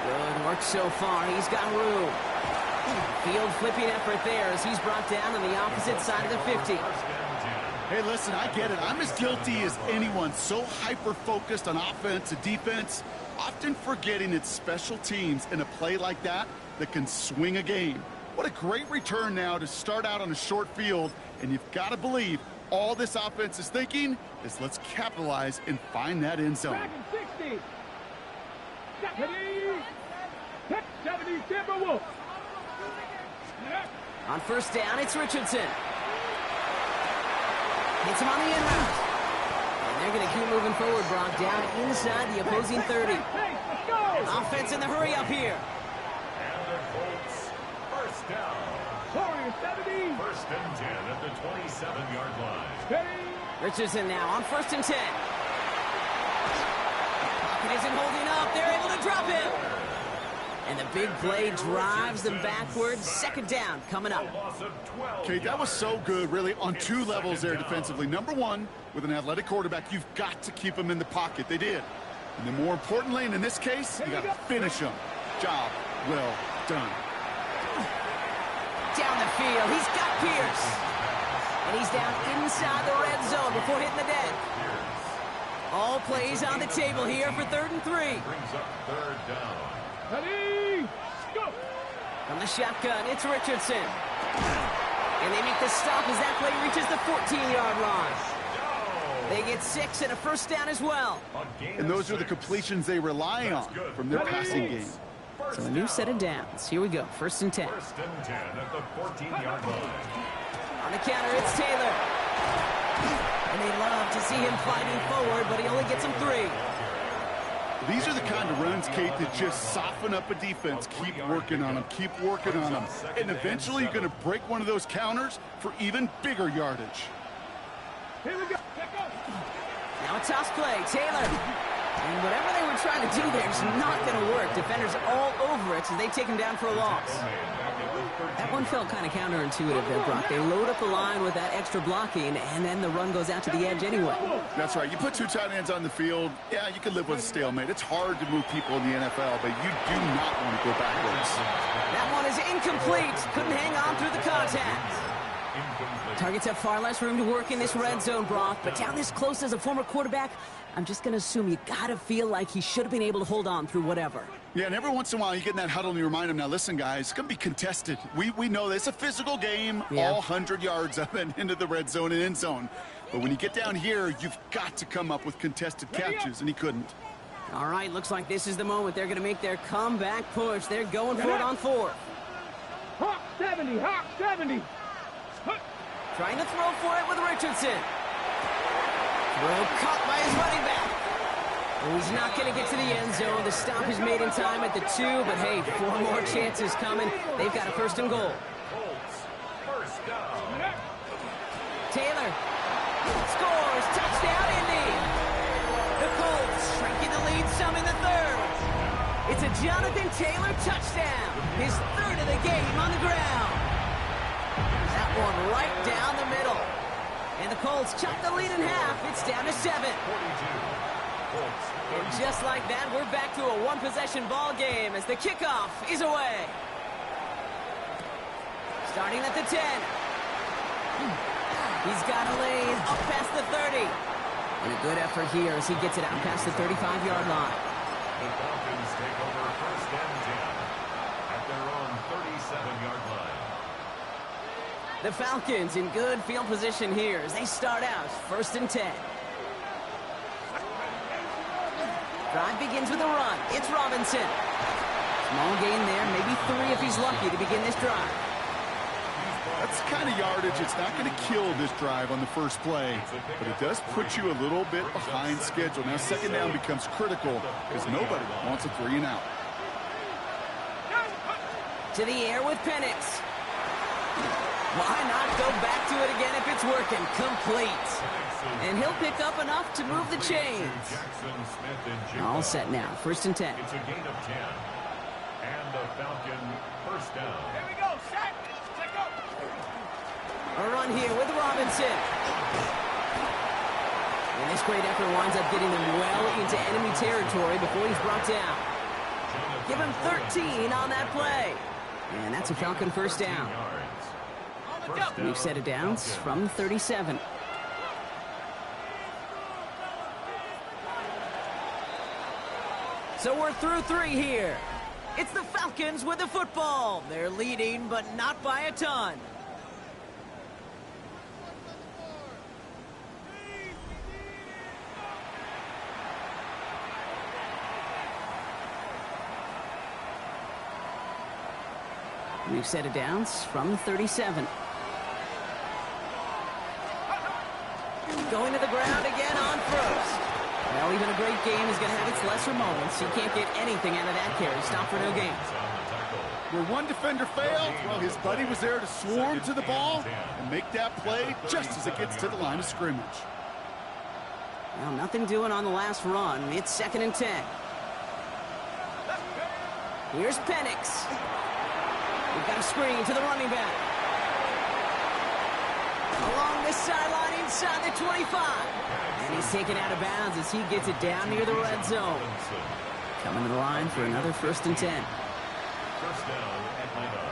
Good work so far. He's got room. Field flipping effort there as he's brought down on the opposite side of the 50. Hey, listen, I get it. I'm as guilty as anyone. So hyper-focused on offense and defense, often forgetting it's special teams in a play like that that can swing a game. What a great return now to start out on a short field, and you've got to believe all this offense is thinking is let's capitalize and find that end zone. 60. 70 Timberwolves. On first down, it's Richardson. Hits him on the in route. And they're going to keep moving forward, Brock, down inside the opposing 30. Offense in the hurry up here. And the Colts, first down. Warriors 70. First and 10 at the 27-yard line. Richardson now on first and 10. Pocket isn't holding up. They're able to drop him. And the big play drives them backwards. Second down coming up. Okay, that was so good, really, on two levels there defensively. Number one, with an athletic quarterback, you've got to keep him in the pocket. They did. And then more importantly, and in this case, you got to finish him. Job well done. Down the field, he's got Pierce. And he's down inside the red zone before hitting the deck. All plays on the table here for 3rd and 3. Brings up third down. Ready, go! From the shotgun, it's Richardson. And they make the stop as that play reaches the 14-yard line. They get 6 and a first down as well. And those are the completions they rely on from their passing game. So a new set of downs. Here we go, 1st and 10. First and 10 at the 14-yard line. On the counter, it's Taylor. And they love to see him fighting forward, but he only gets him 3. These are the kind of runs, Kate, that just soften up a defense. Keep working on them. Keep working on them. And eventually you're going to break one of those counters for even bigger yardage. Here we go. Now a toss play. Taylor. And whatever they were trying to do there is not going to work. Defenders all over it, so they take him down for a loss. That one felt kind of counterintuitive there, Brock. They load up the line with that extra blocking, and then the run goes out to the edge anyway. That's right. You put 2 tight ends on the field, yeah, you can live with a stalemate. It's hard to move people in the NFL, but you do not want to go backwards. That one is incomplete. Couldn't hang on through the contact. Targets have far less room to work in this red zone, Brock, but down this close as a former quarterback, I'm just going to assume you got to feel like he should have been able to hold on through whatever. Yeah, and every once in a while you get in that huddle and you remind him, now listen, guys, it's going to be contested. We know this. It's a physical game, all 100 yards up and into the red zone and end zone. But when you get down here, you've got to come up with contested catches, and he couldn't. All right, looks like this is the moment they're going to make their comeback push. They're going for it on 4th. Hawk 70, Hawk 70. Trying to throw for it with Richardson. Throw caught by his running back. Well, he's not going to get to the end zone. The stop is made in time at the 2, but hey, 4 more chances coming. They've got a 1st and goal. First down. Taylor scores. Touchdown, Indy. The Colts shrinking the lead some in the 3rd. It's a Jonathan Taylor touchdown. His 3rd of the game on the ground. That one right down the middle. And the Colts chop the lead in half. It's down to 7. And just like that, we're back to a one-possession ball game as the kickoff is away. Starting at the 10. He's got a lane up past the 30. And a good effort here as he gets it out past the 35-yard line. The Falcons take over first and 10 at their own 37-yard line. The Falcons in good field position here as they start out 1st and 10. Drive begins with a run. It's Robinson. Small gain there, maybe 3 if he's lucky to begin this drive. That's the kind of yardage. It's not going to kill this drive on the first play, but it does put you a little bit behind schedule. Now second down becomes critical because nobody wants a 3 and out. To the air with Penix. Why not go back to it again if it's working? Complete. And he'll pick up enough to move the chains. All set now. 1st and 10. It's a gain of 10. And the Falcon first down. Here we go. Set. Let go. A run here with Robinson. And this great effort winds up getting them well into enemy territory before he's brought down. Give him 13 on that play. And that's a Falcon first down. We've set it down from 37. So we're through 3 here. It's the Falcons with the football. They're leading, but not by a ton. We've set it down from 37. Going to the ground again on first. Well, even a great game is going to have its lesser moments. You can't get anything out of that carry. Stop for no gain. Where one defender failed, well, his buddy was there to swarm to the ball and make that play just as it gets to the line of scrimmage. Well, nothing doing on the last run. It's 2nd and 10. Here's Penix. We've got a screen to the running back. Along the sideline inside the 25. And he's taken out of bounds as he gets it down near the red zone. Coming to the line for another 1st and 10. First down, Atlanta.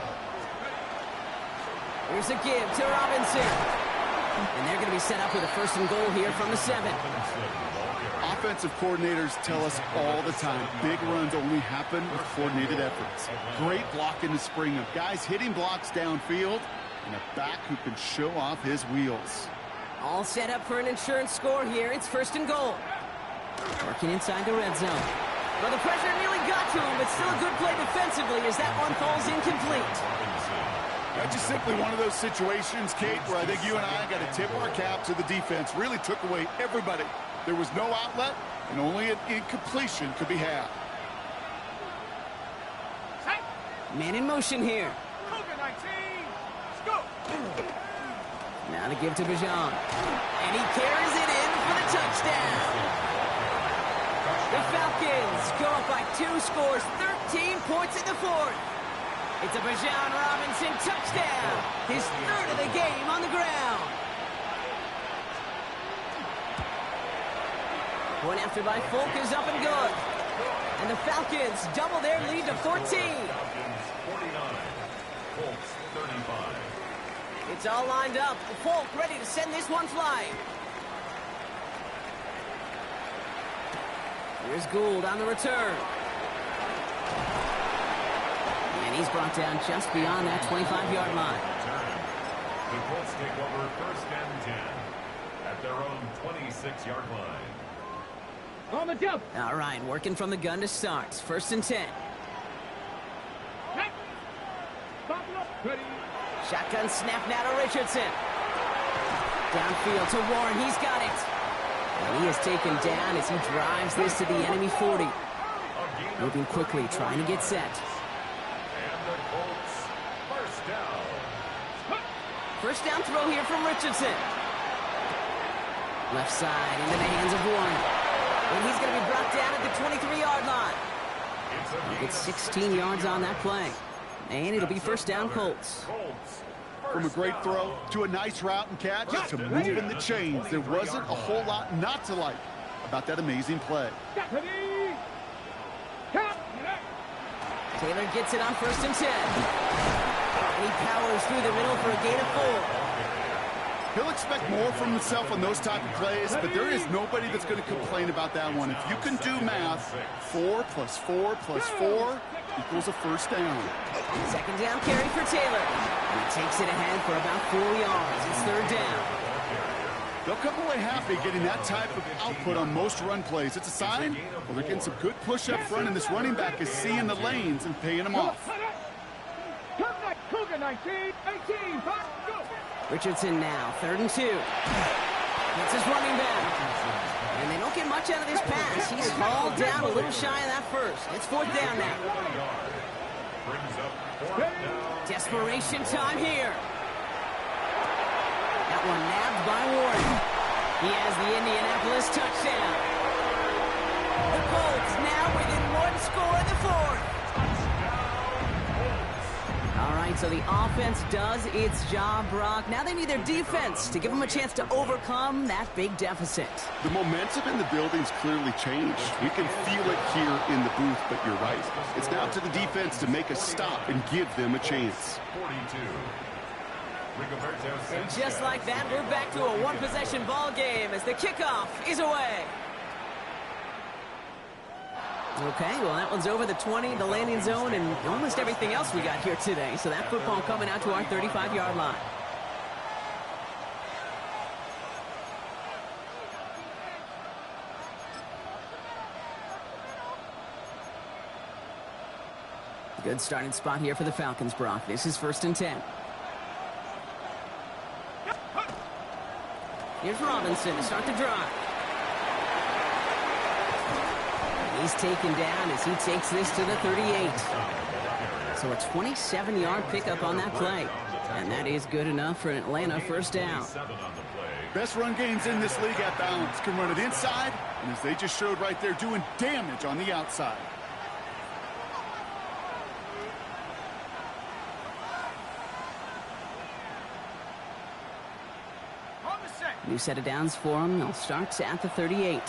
Here's a give to Robinson. And they're going to be set up with a 1st and goal here from the 7. Offensive coordinators tell us all the time, big runs only happen with coordinated efforts. Great block in the spring of guys hitting blocks downfield and a back who can show off his wheels. All set up for an insurance score here. It's 1st and goal. Working inside the red zone. Well, the pressure nearly got to him, but still a good play defensively as that one falls incomplete. That's just simply one of those situations, Kate, where I think you and I got to tip our cap to the defense. Really took away everybody. There was no outlet, and only an incompletion could be had. Man in motion here. Cougar 19. Let's go. Now to give to Bijan. And he carries it in for the touchdown. The Falcons go up by 2 scores, 13 points in the 4th. It's a Bijan Robinson touchdown. His 3rd of the game on the ground. Point after by Folk is up and good. And the Falcons double their lead to 14. Falcons 49, Colts 35. It's all lined up. Folk ready to send this one flying. Here's Gould on the return. And he's brought down just beyond that 25-yard line. The Colts take over 1st and 10 at their own 26-yard line. On the jump. All right, working from the gun to start. 1st and 10. Ready. Shotgun snap now to Richardson. Downfield to Warren. He's got it. And he is taken down as he drives this to the enemy 40. Moving quickly, trying to get set. And the Colts first down. First down throw here from Richardson. Left side into the hands of Warren. And he's going to be brought down at the 23-yard line. It's 16 yards on that play. And it'll be 1st down Colts. From a great throw to a nice route and catch to moving the chains, there wasn't a whole lot not to like about that amazing play. Taylor gets it on 1st and 10. And he powers through the middle for a gain of 4. He'll expect more from himself on those type of plays, but there is nobody that's going to complain about that one. If you can do math, 4 plus 4 plus 4 equals a 1st down. 2nd down carry for Taylor. And he takes it ahead for about 4 yards. It's 3rd down. They'll come away happy getting that type of output on most run plays. It's a sign, well, they're getting some good push up front, and this running back is seeing the lanes and paying them off. Come back, Cougar. Tiger, 19, 18, go. Richardson now, 3rd and 2. That's his running back. And they don't get much out of this pass. He's hauled down a little shy of that first. It's 4th down now. Desperation time here. That one nabbed by Warren. He has the Indianapolis touchdown. The Colts now within 1 score in the 4th. All right, so the offense does its job, Brock. Now they need their defense to give them a chance to overcome that big deficit. The momentum in the building's clearly changed. We can feel it here in the booth, but you're right. It's now to the defense to make a stop and give them a chance. 42. And just like that, we're back to a one-possession ball game as the kickoff is away. Okay, well, that one's over the 20, the landing zone, and almost everything else we got here today. So that football coming out to our 35-yard line. Good starting spot here for the Falcons, Brock. This is 1st and 10. Here's Robinson to start the drive. He's taken down as he takes this to the 38. So a 27-yard pickup on that play. And that is good enough for an Atlanta 1st down. Best run games in this league at balance. Can run it inside, and as they just showed right there, doing damage on the outside. New set of downs for him. He'll start at the 38.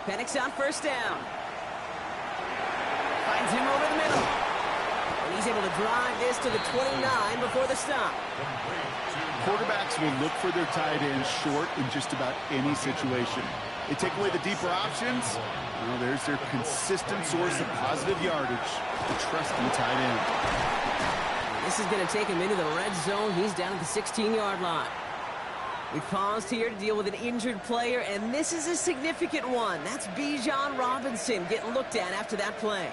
Penix on 1st down. Finds him over the middle. And he's able to drive this to the 29 before the stop. Quarterbacks will look for their tight ends short in just about any situation. They take away the deeper options. Well, there's their consistent source of positive yardage, the trusting tight end. This is going to take him into the red zone. He's down at the 16-yard line. We paused here to deal with an injured player, and this is a significant one. That's Bijan Robinson getting looked at after that play.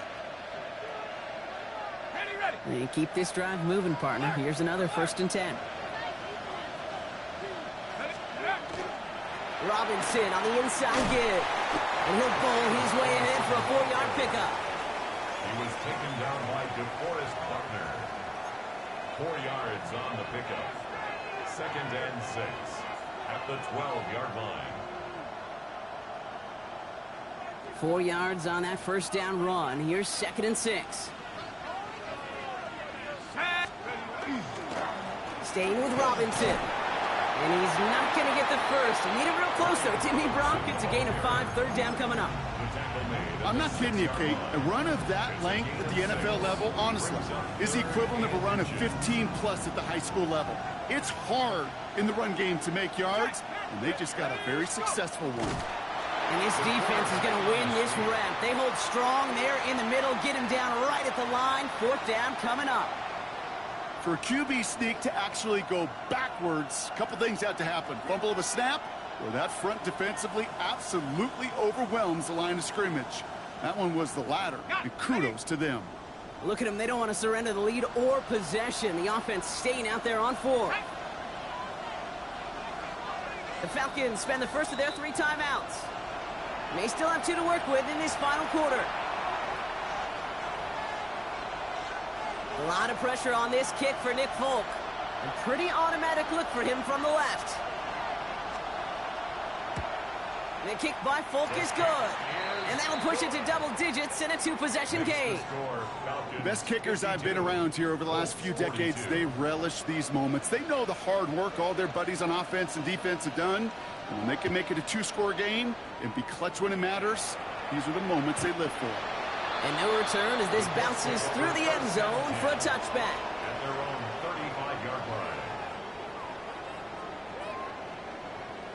And keep this drive moving, partner. Here's another 1st and 10. Robinson on the inside give. And he'll bowl his way ahead for a 4-yard pickup. He was taken down by DeForest Buckner. 4 yards on the pickup. 2nd and 6 at the 12-yard line. 4 yards on that 1st down run. Here's 2nd and 6. Staying with Robinson. And he's not going to get the first. He made it real close, though, didn't he, Brock? It's a gain of 5, 3rd down coming up. I'm not kidding you, Kate. A run of that length at the NFL level, honestly, is the equivalent of a run of 15-plus at the high school level. It's hard in the run game to make yards, and they just got a very successful one. And this defense is going to win this rep. They hold strong there in the middle, get him down right at the line. 4th down coming up. For a QB sneak to actually go backwards, a couple things have to happen. Fumble of a snap, or that front defensively absolutely overwhelms the line of scrimmage. That one was the latter, and kudos to them. Look at them. They don't want to surrender the lead or possession. The offense staying out there on 4. The Falcons spend the first of their 3 timeouts. They still have 2 to work with in this final quarter. A lot of pressure on this kick for Nick Folk. A pretty automatic look for him from the left. The kick by Folk is good. And that'll push it to double digits in a 2-possession game. The best kickers I've been around here over the last few decades, they relish these moments. They know the hard work all their buddies on offense and defense have done. And when they can make it a 2-score game and be clutch when it matters, these are the moments they live for. And no return as this bounces through the end zone for a touchback. At their own 35-yard line.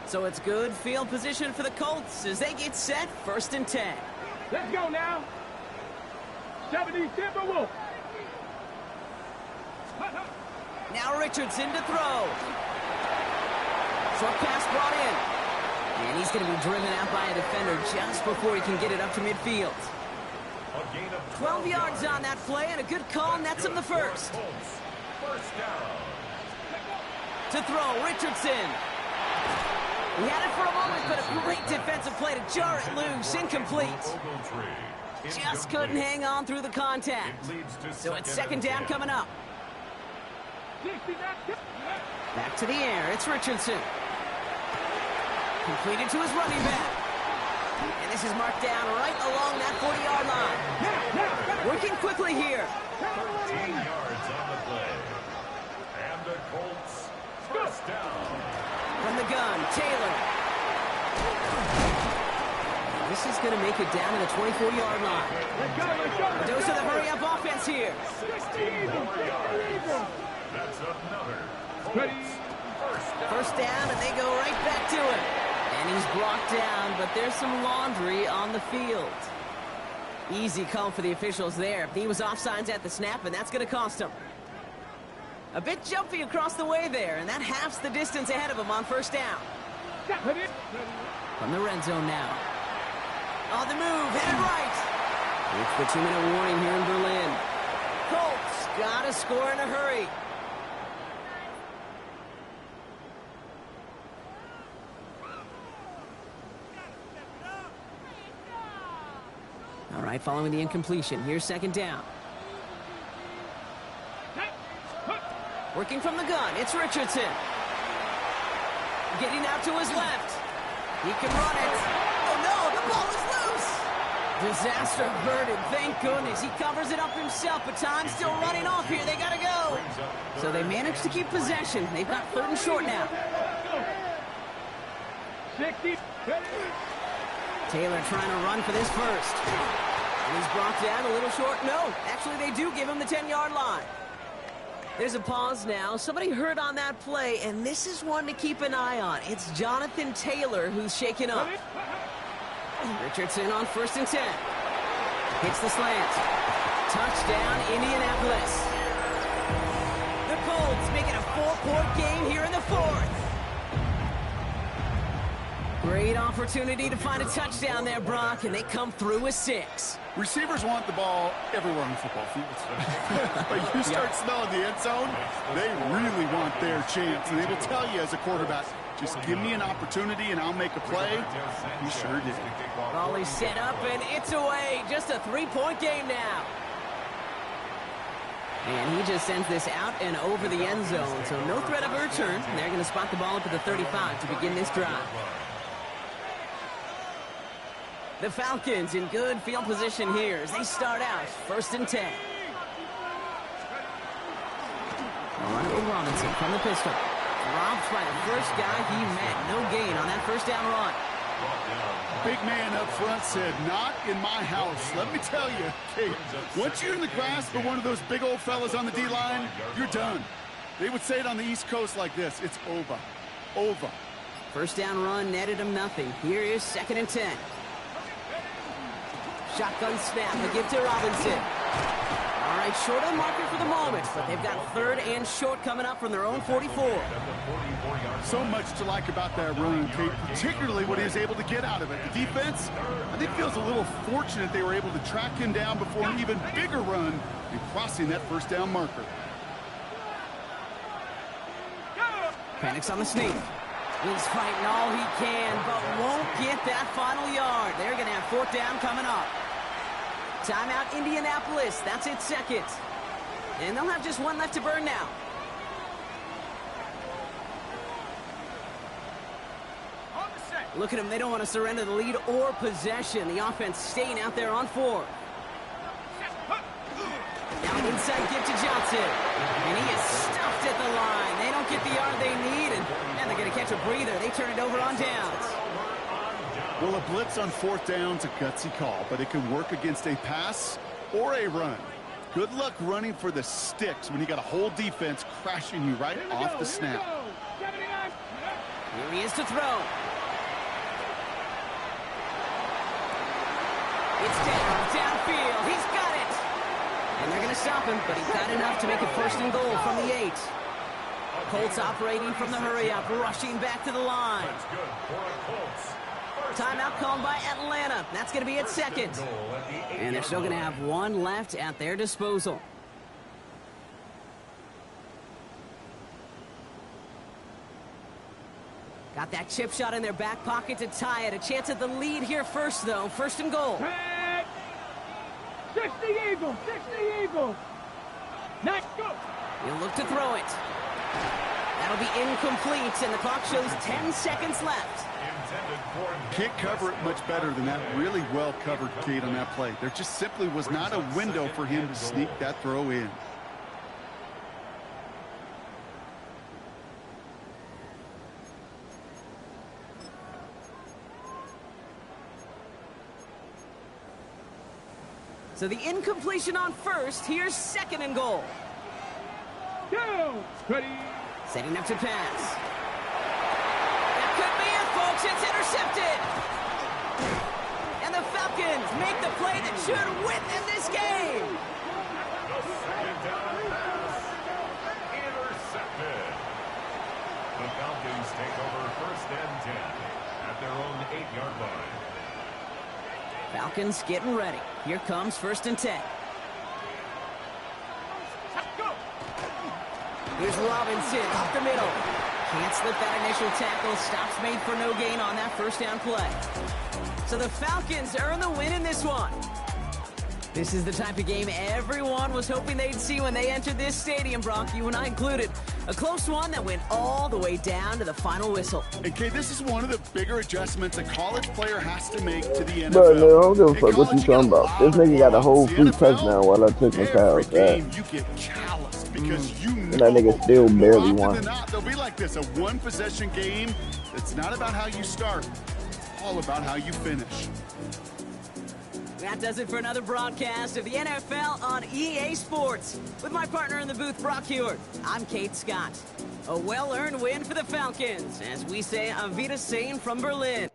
So it's good field position for the Colts as they get set 1st and 10. Let's go now. 70 Timberwolves. Now Richardson to throw. Short pass brought in. And he's going to be driven out by a defender just before he can get it up to midfield. 12 yards on that play, and a good call nets him the first. First down. To throw, Richardson. He had it for a moment, but a great defensive play to jar it loose. Incomplete. Just couldn't hang on through the contact. So it's second down coming up. Back to the air. It's Richardson. Completed to his running back. And this is marked down right along that 40-yard line. Working quickly here. 13 yards on the play. And the Colts first down. From the gun, Taylor. This is going to make it down to the 24-yard line. A dose of the hurry-up offense here. 16 more yards. That's another Colts First down, and they go right back to it. And he's brought down, but there's some laundry on the field. Easy call for the officials there. He was offsides at the snap, and that's going to cost him. A bit jumpy across the way there, and that halves the distance ahead of him on first down. From the red zone now. On the move, headed right. It's the 2-minute warning here in Berlin. Colts got to score in a hurry. All right, following the incompletion, here's second down. Working from the gun, it's Richardson. Getting out to his left. He can run it. Oh no, the ball is loose. Disaster averted, thank goodness. He covers it up himself, but time's still running off here. They gotta go. So they managed to keep possession. They've got third and short now. 60. Taylor trying to run for this first. And he's brought down a little short. No, actually they do give him the 10-yard line. There's a pause now. Somebody hurt on that play, and this is one to keep an eye on. It's Jonathan Taylor who's shaken up. Richardson on 1st and 10. Hits the slant. Touchdown, Indianapolis. The Colts make it a 4-point game here in the 4th. Great opportunity to find a touchdown there, Brock, and they come through with 6. Receivers want the ball everywhere on the football field. But you start smelling the end zone, they really want their chance. And they will tell you as a quarterback, just give me an opportunity and I'll make a play. He sure did. Ball is set up and it's away. Just a 3-point game now. And he just sends this out and over the end zone. So no threat of a return. And they're going to spot the ball up at the 35 to begin this drive. The Falcons in good field position here as they start out 1st and 10. Ronald Robinson from the pistol. Dropped by the first guy he met. No gain on that first down run. Big man up front said, not in my house. Let me tell you, Kate, once you're in the grasp of one of those big old fellas on the D-line, you're done. They would say it on the East Coast like this. It's over. Over. First down run netted him nothing. Here is 2nd and 10. Shotgun snap, a give to Robinson. All right, short of the marker for the moment, but they've got 3rd and short coming up from their own 44. So much to like about that run, Kate, particularly what he was able to get out of it. The defense, I think, feels a little fortunate they were able to track him down before an even bigger run and crossing that first down marker. Panics on the sneak. He's fighting all he can, but won't get that final yard. They're going to have 4th down coming up. Timeout, Indianapolis. That's its 2nd. And they'll have just 1 left to burn now. Look at them. They don't want to surrender the lead or possession. The offense staying out there on 4. Now inside give to Johnson. And he is stuffed at the line. They don't get the yard they need, and they're going to catch a breather. They turn it over on downs. Well, a blitz on 4th down's a gutsy call, but it can work against a pass or a run. Good luck running for the sticks when you got a whole defense crashing you right off the snap. Here he is to throw. It's downfield. He's got it. And they're going to stop him, but he's got enough to make it 1st and goal from the 8. Colts operating from the hurry-up, rushing back to the line. That's good for a Colts. Timeout called by Atlanta. That's going to be its second. And they're still going to have one left at their disposal. Got that chip shot in their back pocket to tie it. A chance at the lead here first, though. First and goal. 60 Eagles, 60 Eagles. Next go. He'll look to throw it. That'll be incomplete, and the clock shows 10 seconds left. Can't cover it much better than that. Really well covered, Kate, on that play. There just simply was not a window for him to sneak that throw in. So the incompletion on first. Here's second and goal. Go. Ready. Setting up to pass. That could be it, folks. It's intercepted. And the Falcons make the play that should win them this game. The second down pass. Intercepted. The Falcons take over first and 10 at their own 8-yard line. Falcons getting ready. Here comes first and 10. Here's Robinson up the middle. Can't slip that initial tackle. Stops made for no gain on that first down play. So the Falcons earn the win in this one. This is the type of game everyone was hoping they'd see when they entered this stadium, Brock, you and I included. A close one that went all the way down to the final whistle. And, Kay, this is one of the bigger adjustments a college player has to make to the NFL. Bro, no, I don't give a fuck what you talking about. This nigga got a whole free touchdown while I took my cows. Game you get calloused because you know and that nigga still barely more won. often than not, they'll be like this, a one-possession game. It's not about how you start, all about how you finish. That does it for another broadcast of the NFL on EA Sports. With my partner in the booth, Brock Heward, I'm Kate Scott. A well-earned win for the Falcons, as we say Auf Wiedersehen from Berlin.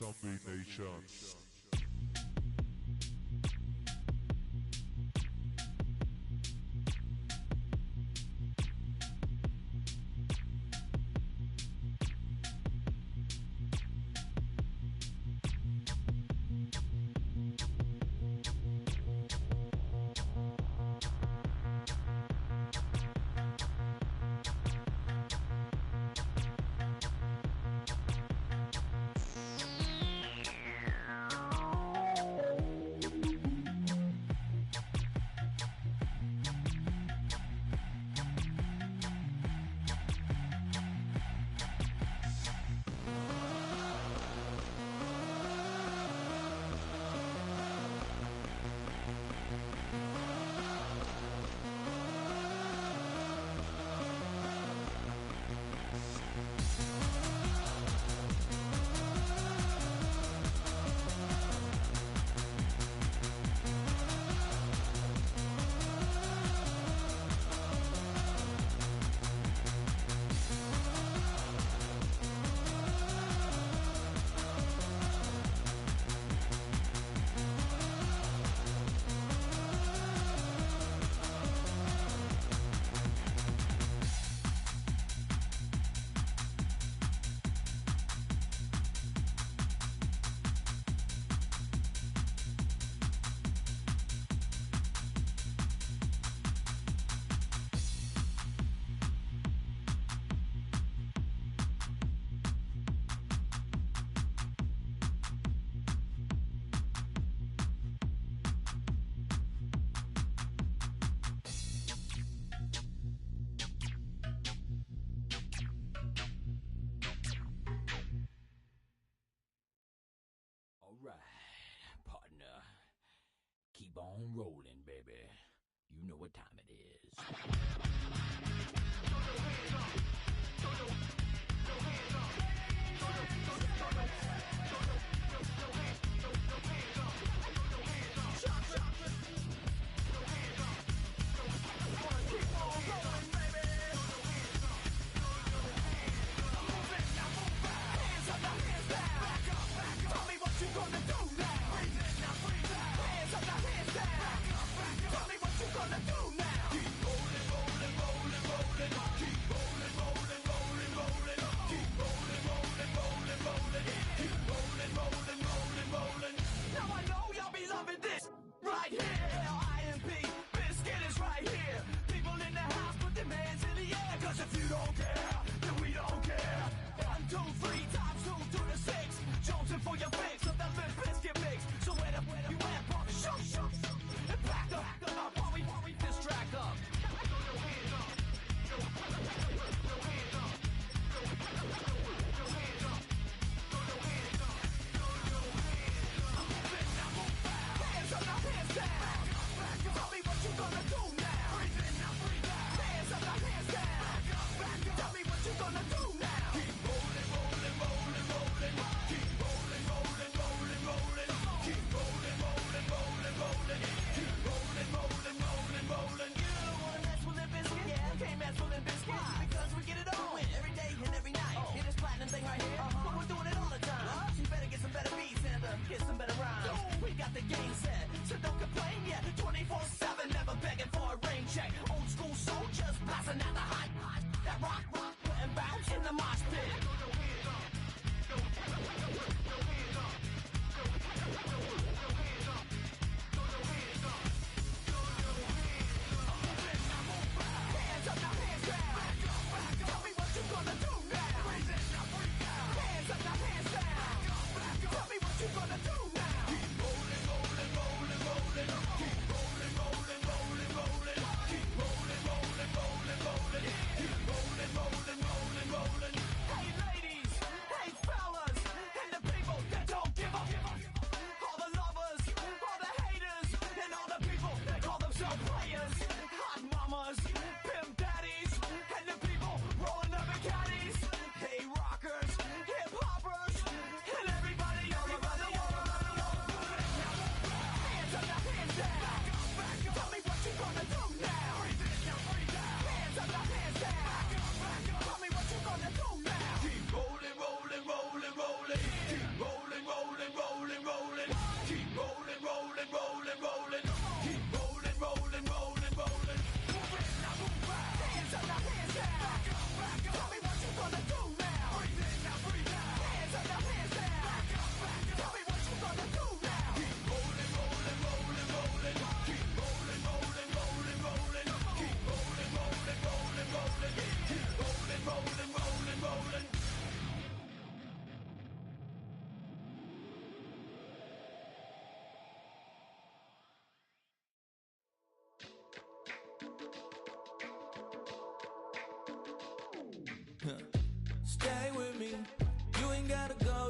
Zombie Nation. on rolling, baby. You know what time it is. Rolling, rolling, rolling.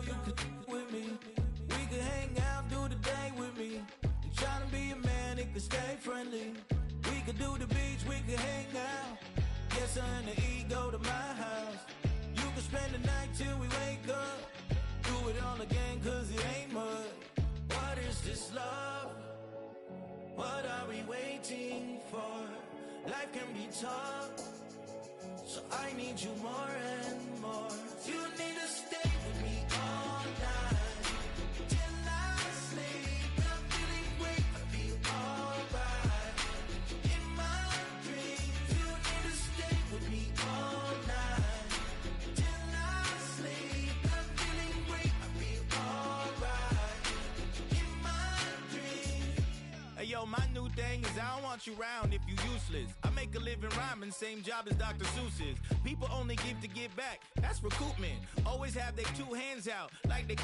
you could with me. We could hang out, do the day with me. I'm trying to be a man, it could stay friendly. We could do the beach, we could hang out. Yes, her and the E go to my house. You could spend the night till we wake up. Do it all again, cause it ain't mud. What is this love? What are we waiting for? Life can be tough, so I need you more and more. You need to stay with me all night till I sleep. I'm feeling great, I feel alright. In my dreams, you need to stay with me all night till I sleep. I'm feeling great, I feel alright. In my dreams. Hey yo, my new thing is I don't want you round if you useless. I make a living rhyming, same job as Dr. Seuss's. People only give to give back, that's recoupment. Always have their two hands out, like they.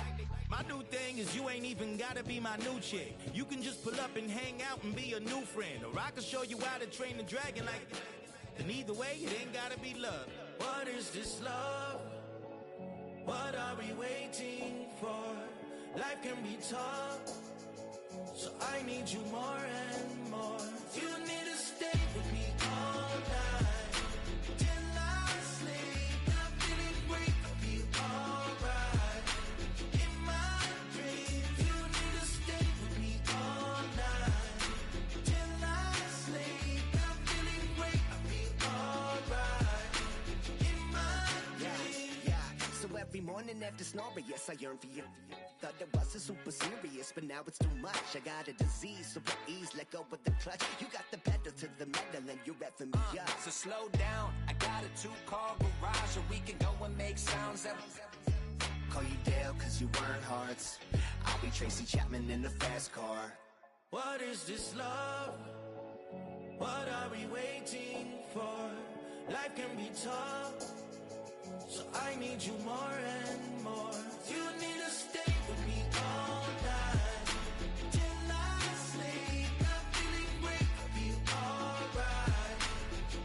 My new thing is you ain't even gotta be my new chick. You can just pull up and hang out and be a new friend. Or I can show you how to train the dragon like. And either way, it ain't gotta be love. What is this love? What are we waiting for? Life can be tough, so I need you more and more. You need to stay with me all night till I sleep. I'm feeling great, I feel alright. In my dreams, you need to stay with me all night till I sleep. I'm feeling great, I feel alright. In my dreams. Yeah. So every morning after snoring, yes, I yearn for you. Thought it wasn't super serious, but now it's too much. I got a disease, so with ease, let go with the clutch. You got the pedal to the metal and you're revving me up. So slow down, I got a 2-car garage, or we can go and make sounds that. Call you Dale, cause you weren't hearts. I'll be Tracy Chapman in the fast car. What is this love? What are we waiting for? Life can be tough, so I need you more and more. You need to stay with me all night till I sleep. I'm feeling great, I feel alright.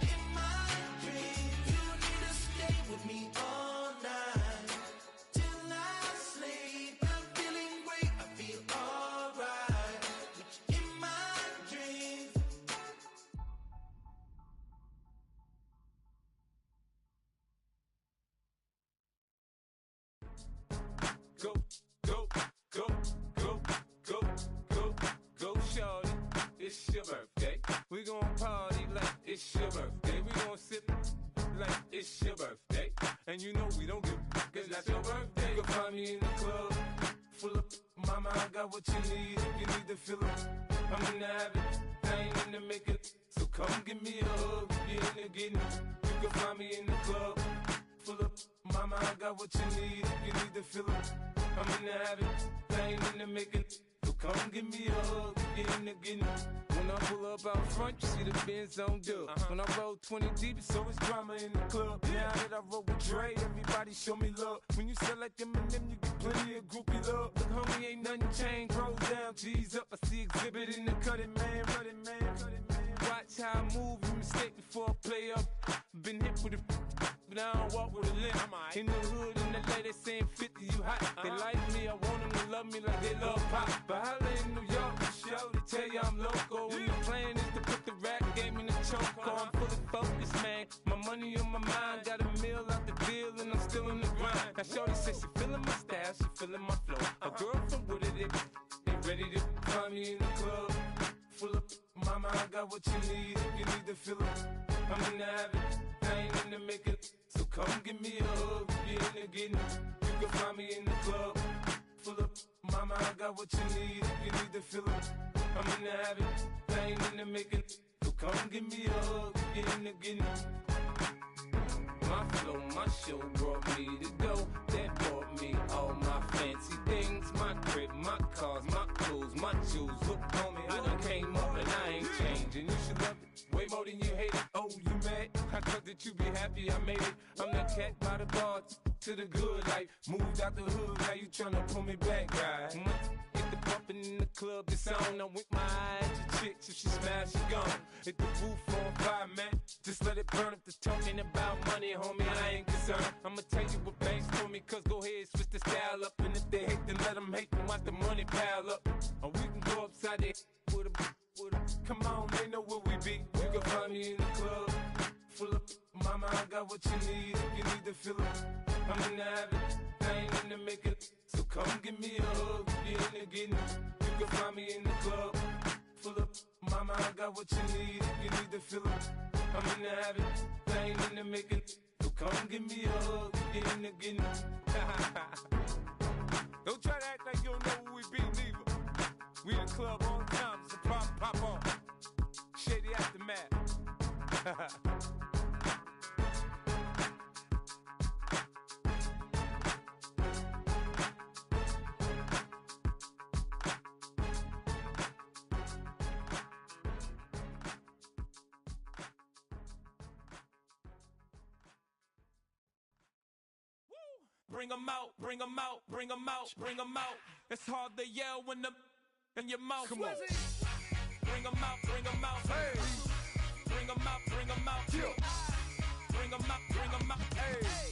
In my dreams, you need to stay with me all night till I sleep. I'm feeling great, I feel alright. In my dreams. Go, go, go, go, go, go, go, shorty. It's your birthday. We gon' party like it's your birthday. We gon' sip like it's your birthday. And you know we don't give cause that's your birthday. You can find me in the club, full of mama, I got what you need. If you need to fill up, I'm in the habit, I ain't in the make it. So come give me a hug, you're in the getting. You can find me in the club, full of mama, I got what you need. If you need to fill up, I'm in the habit, I ain't in the making. So come give me a hug, get in the getting. When I pull up out front, you see the Benz on dub. When I roll 20 deep, it's always drama in the club. Now that I roll with Dre, everybody show me love. When you sell like them and them, you get plenty of groupie love. Look, homie, ain't nothing changed. Roll down, G's up. I see exhibit in the cutting, man. Running, man. Watch how I move, you mistake before I play up. Been hit with it, but I don't walk with a limp. In the hood, in the lady saying 50, you hot. They like me, I want them to love me like they love pop. But holla in New York, show, they tell you I'm local. And the plan is to put the rap game in the choke. I'm fully focused, man. My money on my mind, got a meal out the deal, and I'm still in the grind. Now shorty says she feeling my style, she feeling my flow. A girl from Wooded, they ready to find me in the club. Full of mama, I got what you need. If you need to fill up, I'm in the habit, I ain't in the making. So come give me a hug, you're in the getting. You can find me in the club, full of mama, I got what you need. If you need to fill up, I'm in the habit, I ain't in the making. So come give me a hug, you're in the getting. My flow, my show brought me to go. That brought me all my fancy things. My crib, my cars, my clothes, my shoes. Look, homie, I done came up and I ain't changing. You should love it way more than you hate it. Oh, you mad? I thought that you be happy I made it. I'm that cat by the bar to the good life. Moved out the hood, now you tryna pull me back, right? Get the bumpin' in the club, it's on. I'm with my eyes to chicks. If she smash, she gone. Hit the roof on fire, man. Just let it burn if they're talking about money, homie. I ain't concerned. I'ma tell you what banks told me, cause go ahead, switch the style up. And if they hate, then let them hate, then watch the money pile up. Or we can go upside there with a. Come on, they know where we be. You can find me in the club, full of. Mama, I got what you need if you need to fill it. I'm in the habit, I ain't in the making. So come give me a hug if you're in the getting. You can find me in the club, full of. Mama, I got what you need if you need to fill it. I'm in the habit, I ain't in the making. So come give me a hug if you're in the getting. Don't try to act like you don't know who we be, neither. We in the club all the time, it's a problem, pop on. Shady Aftermath. Bring 'em out, bring 'em out, bring 'em out, bring 'em out. It's hard to yell when the in your mouth. Come on. Bring 'em out, bring 'em out. Hey. Bring 'em out, bring 'em out. Yeah. Bring 'em out, bring 'em out. Hey.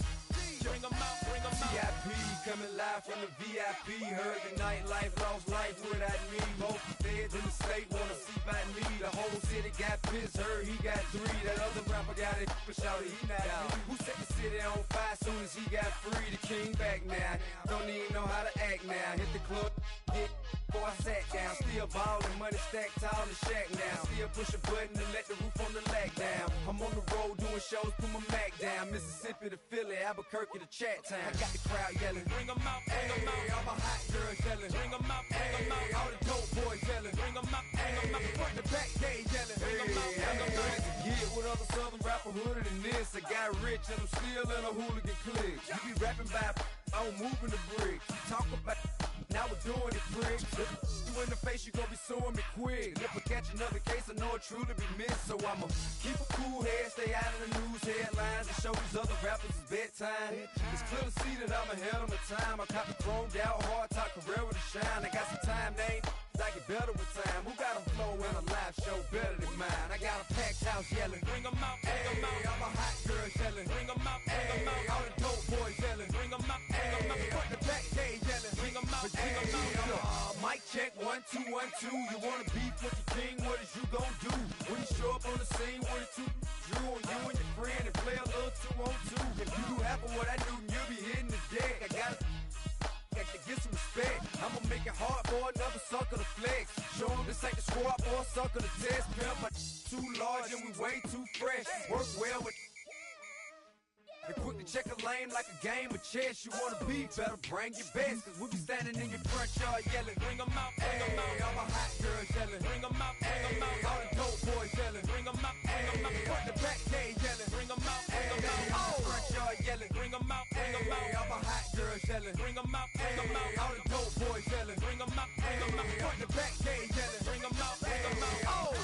Bring 'em out, bring 'em out. VIP coming live from the VIP. Heard the nightlife, lost life without me. Both feds in the state wanna see by me. The whole city got pissed, heard he got 3. That other rapper got it, but shouted he not out. Who set the city on fire soon as he got free? The king back now, don't even know how to act now. Hit the club, get before I sat down. Still ballin', money stacked tall in the shack now. Still push a button and let the roof on the lag down. I'm on the road doing shows, put my Mac down. Mississippi to Philly, Albuquerque to Chat Town. I got the crowd yelling, bring 'em out, bring 'em out. All my hot girls yelling, bring 'em out, bring 'em out. All the dope boys yelling, bring 'em out, bring 'em out. Front the back, they yelling, bring 'em out, bring 'em out. To get with other southern rapper hooded than this. I got rich and I'm still in a hooligan clique. You be rapping by, I'm moving the bricks. You talk about, now we're doing it, prick. You in the face, you gon' be suing me quick. If I catch another case, I know it truly be missed. So I'ma keep a cool head, stay out of the news headlines, and show these other rappers it's bedtime. It's clear to see that I'm ahead of my time. I caught the chromed out, hard top career to shine. I got some time, they ain't I get better with time. Who got a flow in a live show better than mine? I got a packed house yelling, bring 'em out, bring 'em out. All my hot girls yelling, bring 'em out, bring 'em out. All the dope boys yelling, bring 'em out, bring 'em out. Front the back, they yelling, bring 'em out, bring 'em out. Mic check, 1 2 1 2. You wanna beef with the king? What is you gon' do when you show up on the scene with a 2 Drew on you and your friend and play a little 2 on 2? If you do half of what I do, you'll be hitting the deck. I gotta to get some respect. I'ma make it hard for another sucker to flex. Show him this ain't the squad or a sucker to test. Pimp, my too large and we way too fresh. Work well with and quick to check a lane like a game of chess. You wanna be better, bring your best. Cause we be standing in your front yard yelling, bring 'em out, bring 'em out. All my hot girls yelling, bring 'em out, bring 'em out. All the dope boys yelling, bring 'em out, bring 'em out. Front the back, they yelling, bring 'em out, bring 'em out. Oh, front yard yelling, bring 'em out, bring 'em out. All my hot girls yelling, bring 'em out, bring 'em out. All the dope boys yelling, bring 'em out, bring 'em out. Front the back, they yelling, bring 'em out, bring 'em out. Oh.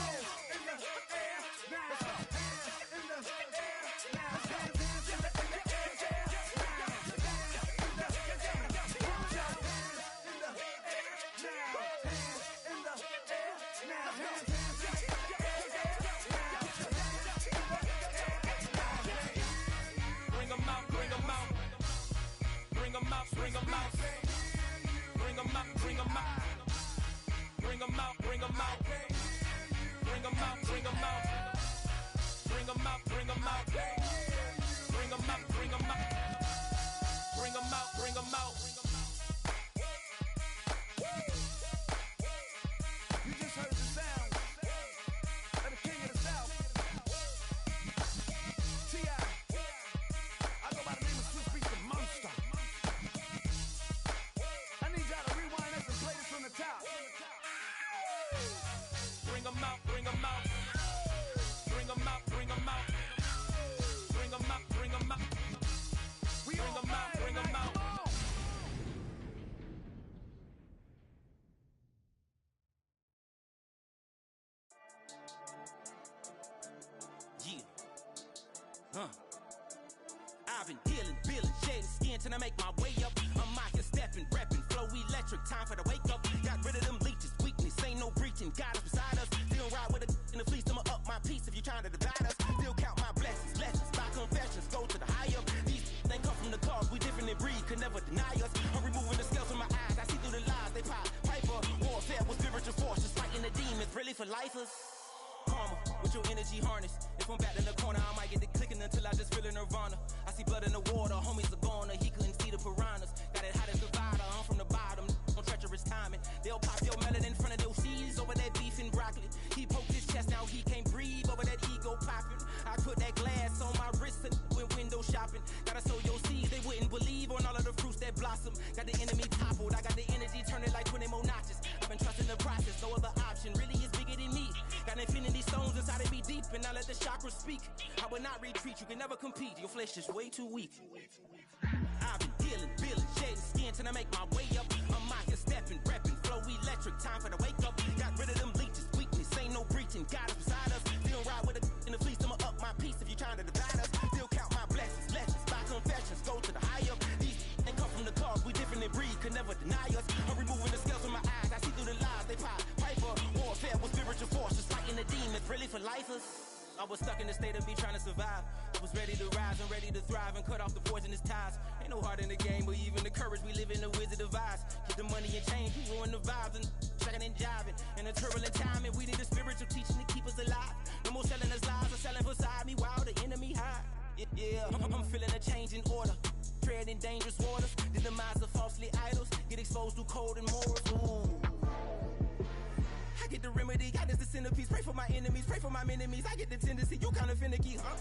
Bring 'em out, bring 'em out, bring 'em out, bring 'em out, bring 'em out, bring 'em out, bring 'em out, bring 'em out, bring 'em out, bring 'em out, bring 'em out, bring 'em out, bring 'em out. You just heard the sound of the king of the South, T.I. I go by the name of Swiss Beats the Monster. Bring 'em out, bring 'em out, bring 'em out, bring 'em out, bring 'em out, bring 'em out, bring 'em out, bring 'em out. Yeah, I've been dealing, billing, shedding skin till I make my way up. I'm out here stepping, rapping, flow electric, time for the wake up. Got rid of them leeches, weakness, ain't no breaching. God is beside us, still ride with a in the fleece, I'ma up my trying to divide us. Still count my blessings, lessons, my confessions, go to the higher. These they come from the cause, we different in breed, could never deny us. I'm removing the scales from my eyes, I see through the lies, they pop. Piper, warfare with spiritual force, just fighting the demons, really for lifers. Karma, with your energy harness. If I'm back in the corner, I might get it clicking until I just feel a nirvana. I see blood in the water, homies are gone, he couldn't see the piranhas. Got it hot as divider, I'm from the bottom, on treacherous timing. They'll pop your melon in front of those seeds over that beef and broccoli. He poked his chest, now he can't breathe over that ego popping. I put that glass on my wrist and went window shopping. Gotta sow your seeds, they wouldn't believe on all of the fruits that blossom. Got the enemy toppled, I got the energy turning like 20 more notches. I've been trusting the process, no other option really is bigger than me. Got infinity stones inside of me deep, and I let the chakras speak. I will not retreat, you can never compete, your flesh is way too weak. I've been dealing, building, shading skin till I make my way up. I'm out here stepping, repping, flow electric, time for the wake up. Got rid of them leeches, weakness, ain't no breaching, God is beside us. Still ride with a in the fleece, I'ma up my piece if you trying to divide us. Still count my blessings, lessons, my confessions, go to the higher. These they come from the cause, we different in breed, could never deny us. I'm removing the scales from my eyes, I see through the lies, they pop. Piper, warfare with spiritual force, just fighting the demons, really for lifers. I was stuck in the state of me trying to survive. I was ready to rise and ready to thrive and cut off the poisonous ties. Ain't no heart in the game, but even the courage we live in the wizard of Oz. Get the money and change, we ruin the vibes and tracking and jiving. In a turbulent time, and we need a spiritual teaching to keep us alive. No more selling us lies or selling beside me while the enemy hide. Yeah, I'm feeling a change in order. Treading dangerous waters. The demise of falsely idols. Get exposed through cold and morals. Ooh. I get the remedy, God is the centerpiece. Pray for my enemies, pray for my enemies. I get the tendency, you kinda finicky, huh?